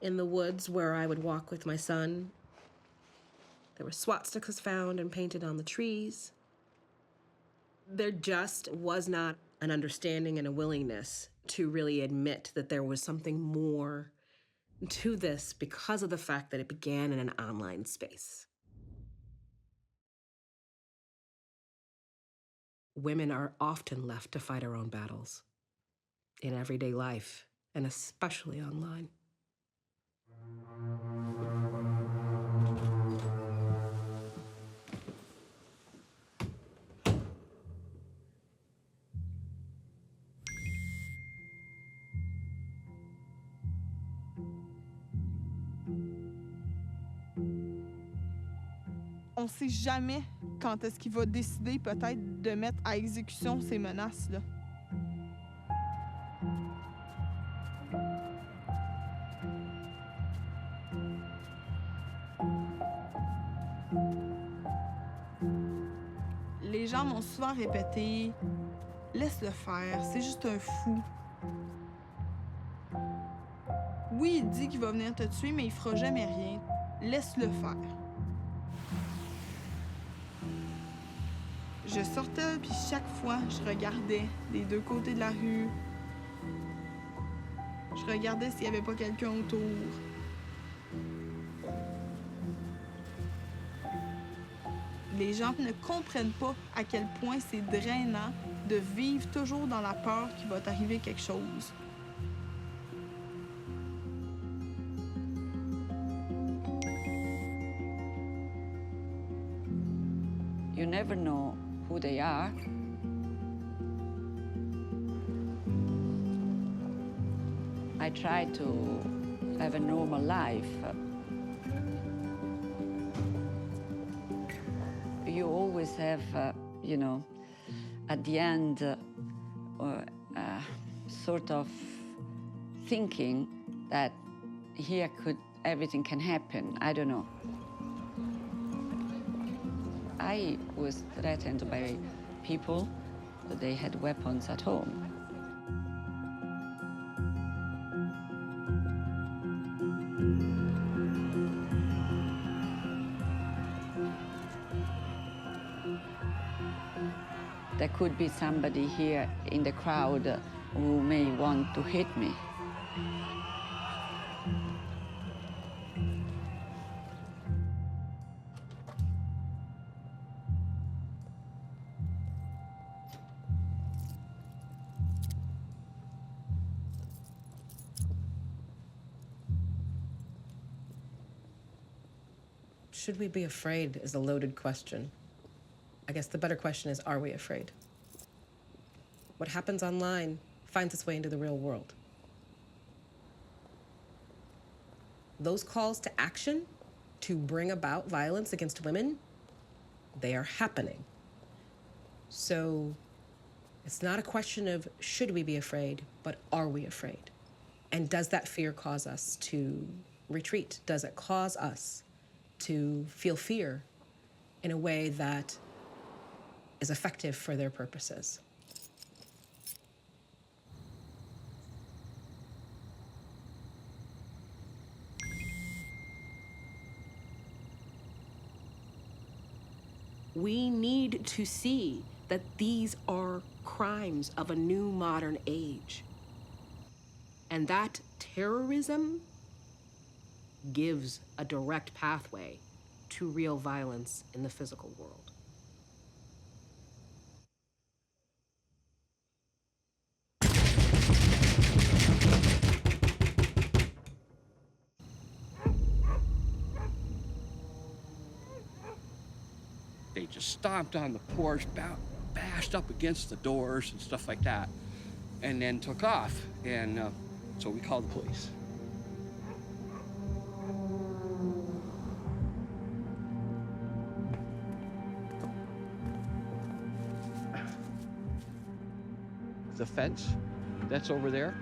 S1: in the woods where I would walk with my son. There were swastikas found and painted on the trees. There just was not an understanding and a willingness to really admit that there was something more to this because of the fact that it began in an online space. Women are often left to fight our own battles in everyday life, and especially online.
S4: On ne sait jamais quand est-ce qu'il va décider peut-être de mettre à exécution ces menaces-là. Les gens m'ont souvent répété « Laisse-le faire, c'est juste un fou. » Oui, il dit qu'il va venir te tuer, mais il fera jamais rien. Laisse-le faire. Je sortais, puis chaque fois, je regardais des deux côtés de la rue. Je regardais s'il n'y avait pas quelqu'un autour. Les gens ne comprennent pas à quel point c'est drainant de vivre toujours dans la peur qu'il va t'arriver quelque chose.
S12: You never know who they are. I try to have a normal life. You always have, you know, at the end, sort of thinking that here everything can happen. I don't know. I was threatened by people, but they had weapons at home. There could be somebody here in the crowd who may want to hit me.
S1: Should we be afraid is a loaded question. I guess the better question is, are we afraid? What happens online finds its way into the real world. Those calls to action to bring about violence against women, they are happening. So it's not a question of should we be afraid, but are we afraid? And does that fear cause us to retreat? Does it cause us to feel fear in a way that is effective for their purposes? We need to see that these are crimes of a new modern age, and that terrorism gives a direct pathway to real violence in the physical world.
S19: They just stomped on the porch, bashed up against the doors and stuff like that, and then took off. And so we called the police. The fence that's over there,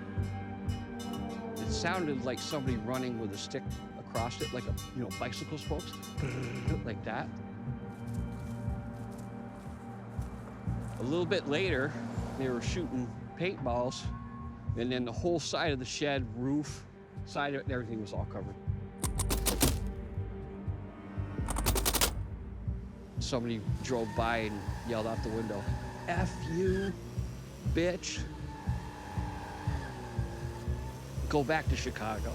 S19: it sounded like somebody running with a stick across it, like a, bicycle spokes, like that. A little bit later, they were shooting paintballs, and then the whole side of the shed, roof, side of it, everything was all covered. Somebody drove by and yelled out the window, "F you, bitch. Go back to Chicago."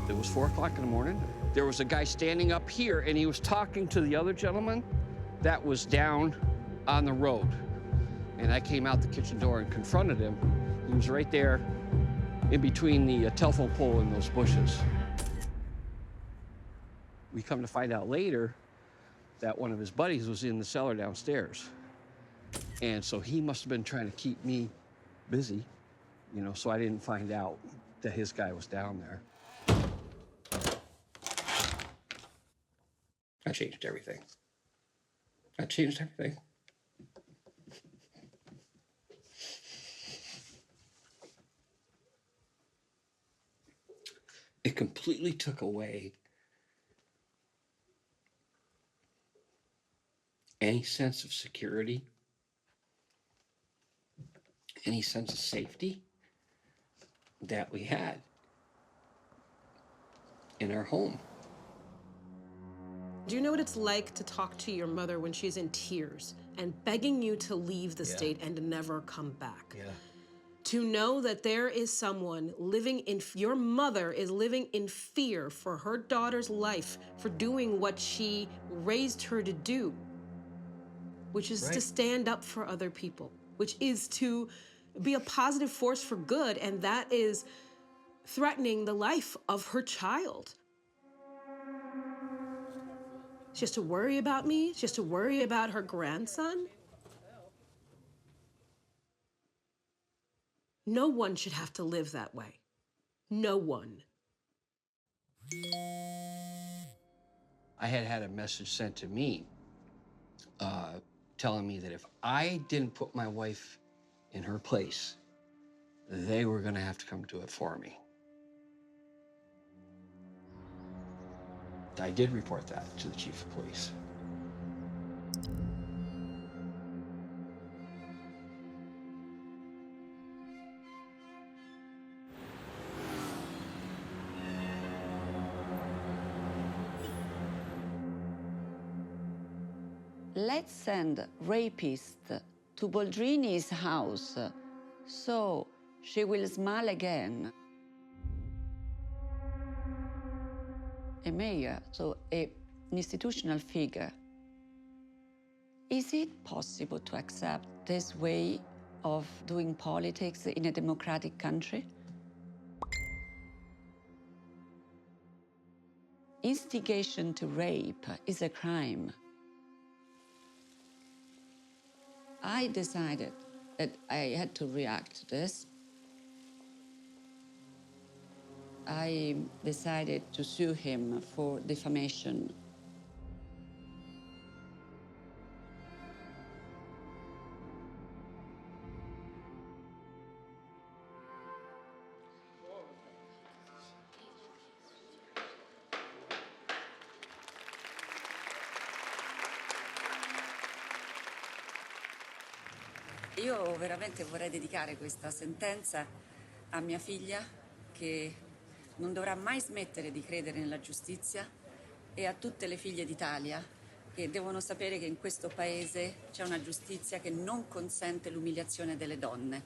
S19: It was 4 o'clock in the morning. There was a guy standing up here, and he was talking to the other gentleman that was down on the road. And I came out the kitchen door and confronted him. He was right there in between the telephone pole and those bushes. We come to find out later that one of his buddies was in the cellar downstairs. And so he must have been trying to keep me busy, so I didn't find out that his guy was down there. I changed everything. It completely took away any sense of security, any sense of safety that we had in our home.
S1: Do you know what it's like to talk to your mother when she's in tears and begging you to leave the state and to never come back?
S19: Yeah.
S1: To know that there is someone your mother is living in fear for her daughter's life, for doing what she raised her to do, which is to stand up for other people, which is to be a positive force for good, and that is threatening the life of her child. She has to worry about me. She has to worry about her grandson. No one should have to live that way. No one.
S19: I had a message sent to me telling me that if I didn't put my wife in her place, they were going to have to come do it for me. I did report that to the chief of police.
S12: Let's send rapist to Boldrini's house so she will smile again. A mayor, so an institutional figure. Is it possible to accept this way of doing politics in a democratic country? Instigation to rape is a crime. I decided that I had to react to this. I decided to sue him for defamation. Io veramente vorrei dedicare questa sentenza a mia figlia, che non dovrà mai smettere di credere nella giustizia, e a tutte le figlie d'Italia, che devono sapere che in questo paese c'è una giustizia che non consente l'umiliazione delle donne.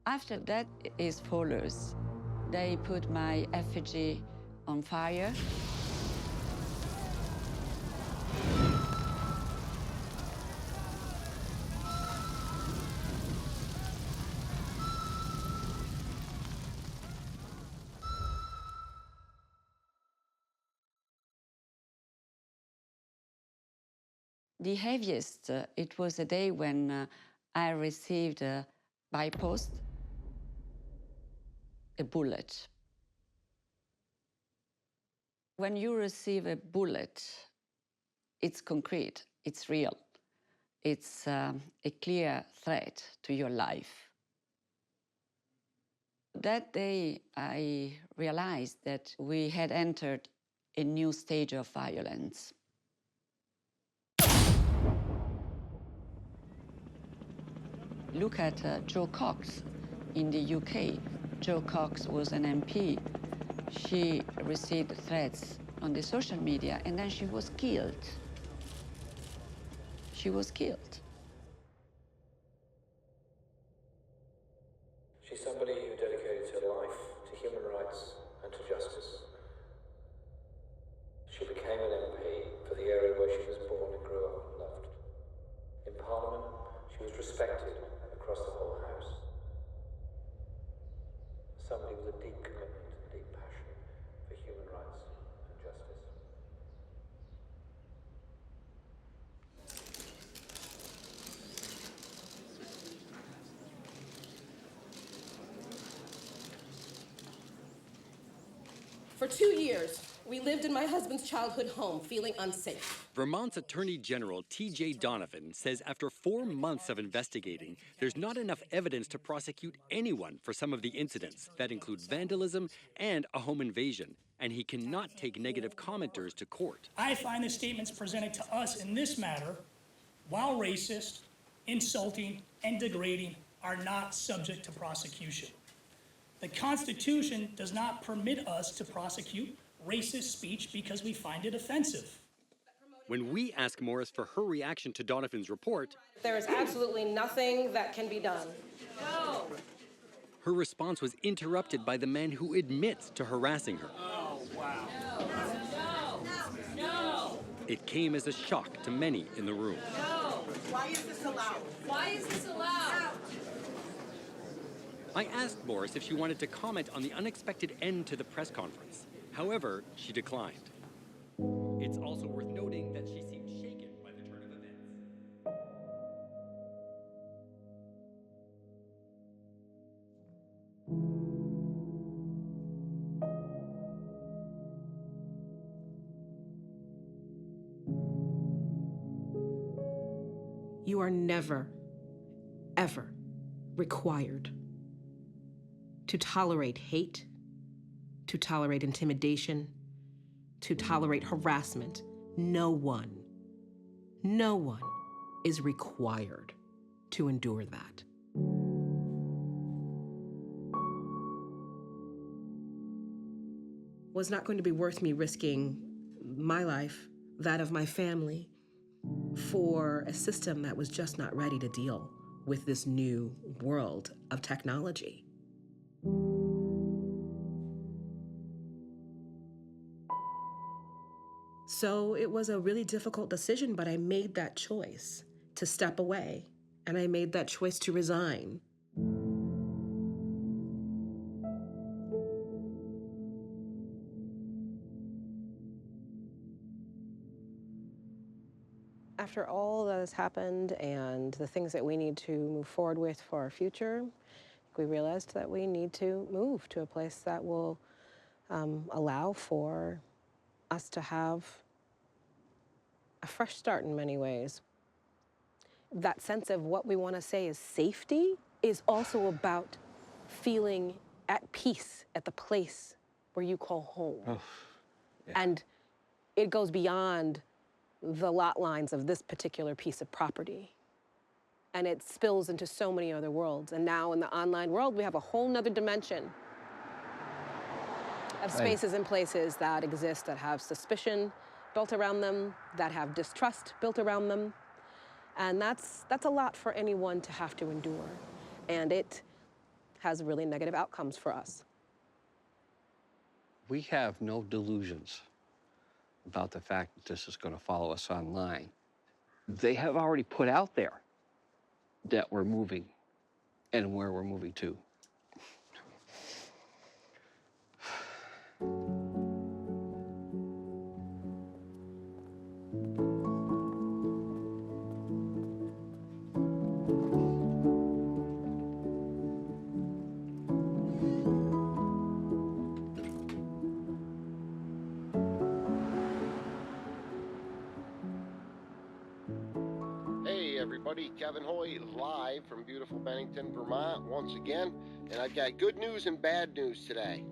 S12: After that is follows. They put my effigy on fire. The heaviest, it was a day when I received by post a bullet. When you receive a bullet, it's concrete, it's real. It's a clear threat to your life. That day, I realized that we had entered a new stage of violence. Look at Jo Cox in the UK. Jo Cox was an MP. She received threats on the social media, and then she was killed. She was killed.
S2: She's somebody who dedicated her life to human rights and to justice. She became an MP for the area where she was born and grew up and loved. In Parliament, she was respected across the whole House. Somebody with a deep commitment and deep passion for human rights and justice.
S1: For 2 years, we lived in my husband's childhood home, feeling unsafe.
S20: Vermont's Attorney General T.J. Donovan says after 4 months of investigating, there's not enough evidence to prosecute anyone for some of the incidents that include vandalism and a home invasion, and he cannot take negative commenters to court.
S21: I find the statements presented to us in this matter, while racist, insulting, and degrading, are not subject to prosecution. The Constitution does not permit us to prosecute racist speech because we find it offensive.
S20: When we ask Morris for her reaction to Donovan's report,
S1: There is absolutely nothing that can be done. No.
S20: her response was interrupted by the man who admits to harassing her.
S21: Oh, wow.
S10: No.
S20: It came as a shock to many in the room.
S10: No. Why is this allowed? Why is this allowed?
S20: I asked Morris if she wanted to comment on the unexpected end to the press conference. However, she declined. It's also worth noting that she seemed shaken by the turn of events.
S1: You are never, ever required to tolerate hate, to tolerate intimidation, to tolerate harassment. No one is required to endure that. Was not going to be worth me risking my life, that of my family, for a system that was just not ready to deal with this new world of technology. So it was a really difficult decision, but I made that choice to step away, and I made that choice to resign. After all that has happened and the things that we need to move forward with for our future, we realized that we need to move to a place that will allow for us to have a fresh start in many ways. That sense of what we want to say is safety is also about feeling at peace at the place where you call home.
S19: Oh, yeah.
S1: And it goes beyond the lot lines of this particular piece of property. And it spills into so many other worlds. And now in the online world, we have a whole nother dimension of spaces and places that exist that have suspicion built around them, that have distrust built around them. And that's a lot for anyone to have to endure. And it has really negative outcomes for us.
S19: We have no delusions about the fact that this is going to follow us online. They have already put out there that we're moving and where we're moving to.
S8: everybody. Kevin Hoy live from beautiful Bennington, Vermont once again. And I've got good news and bad news today.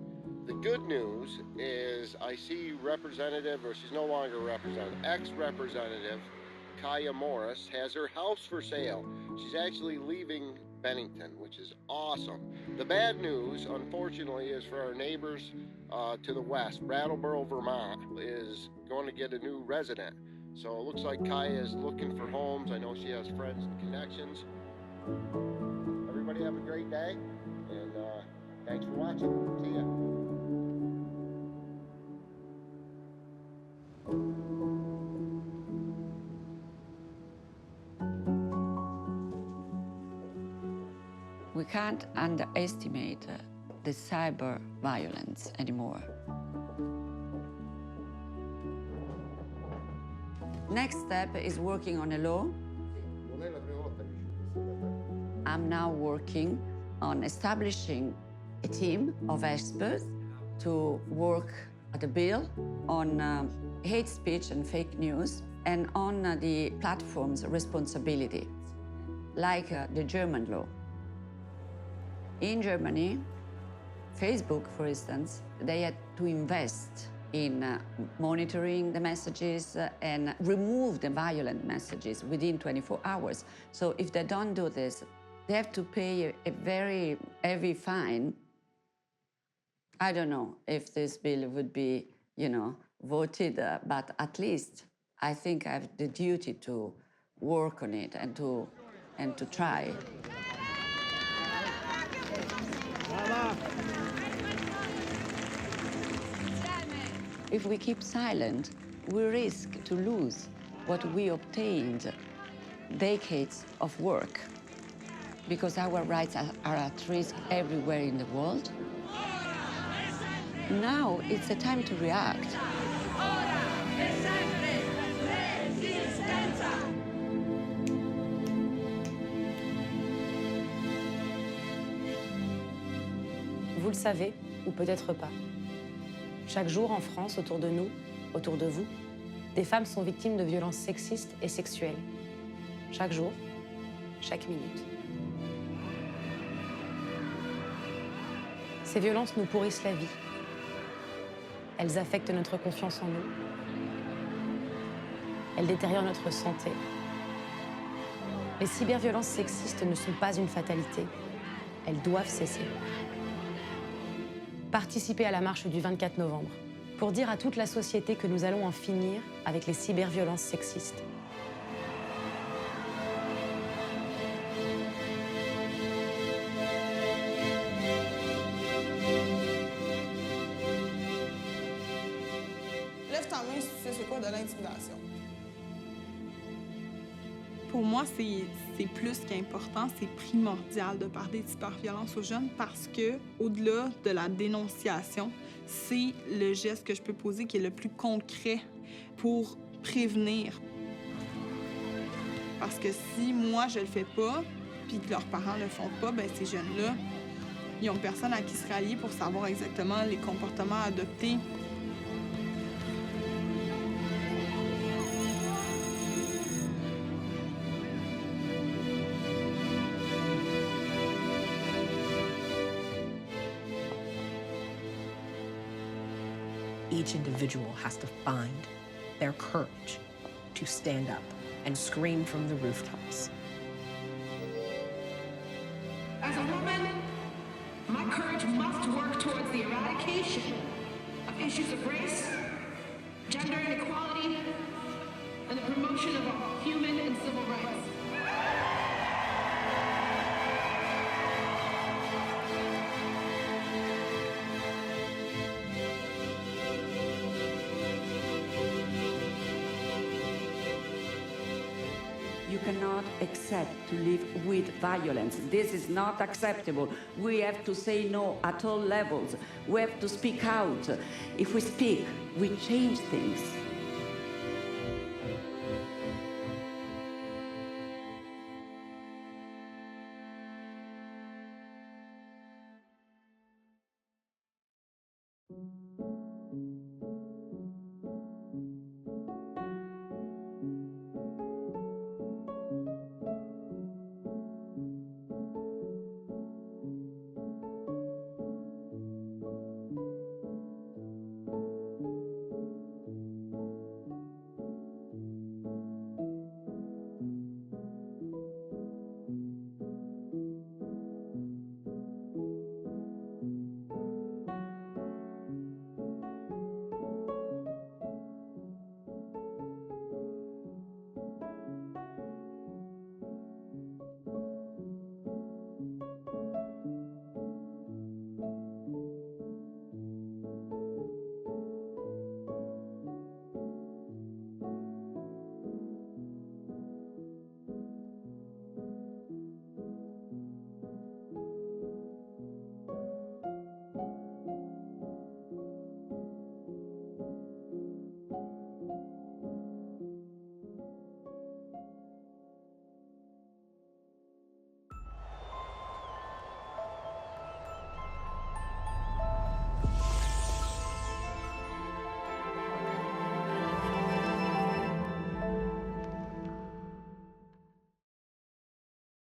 S8: The good news is I see Representative, or she's no longer Representative, ex-Representative Kaya Morris has her house for sale. She's actually leaving Bennington, which is awesome. The bad news, unfortunately, is for our neighbors to the west. Brattleboro, Vermont is going to get a new resident. So it looks like Kaya is looking for homes. I know she has friends and connections. Everybody have a great day, and thanks for watching. See ya.
S12: We can't underestimate the cyber violence anymore. Next step is working on a law. I'm now working on establishing a team of experts to work at a bill on hate speech and fake news and on the platform's responsibility, like the German law. In Germany, Facebook, for instance, they had to invest in monitoring the messages and remove the violent messages within 24 hours. So if they don't do this, they have to pay a very heavy fine. I don't know if this bill would be, voted, but at least I think I have the duty to work on it and to try. If we keep silent, we risk to lose what we obtained decades of work, because our rights are at risk everywhere in the world. Now it's the time to react.
S6: Vous le savez, ou peut-être pas. Chaque jour en France, autour de nous, autour de vous, des femmes sont victimes de violences sexistes et sexuelles. Chaque jour, chaque minute. Ces violences nous pourrissent la vie. Elles affectent notre confiance en nous. Elles détériorent notre santé. Les cyberviolences sexistes ne sont pas une fatalité. Elles doivent cesser. Participez à la marche du 24 novembre pour dire à toute la société que nous allons en finir avec les cyberviolences sexistes.
S4: Lève ta main si tu sais c'est quoi de l'intimidation. Pour moi, c'est plus qu'important, c'est primordial de parler de cyberviolence aux jeunes parce que, au-delà de la dénonciation, c'est le geste que je peux poser qui est le plus concret pour prévenir. Parce que si moi, je le fais pas, puis que leurs parents le font pas, ben ces jeunes-là, ils ont personne à qui se rallier pour savoir exactement les comportements à adopter.
S1: Each individual has to find their courage to stand up and scream from the rooftops.
S10: As a woman, my courage must work towards the eradication of issues of race, gender inequality, and the promotion of all human and civil rights.
S12: You cannot accept to live with violence. This is not acceptable. We have to say no at all levels. We have to speak out. If we speak, we change things.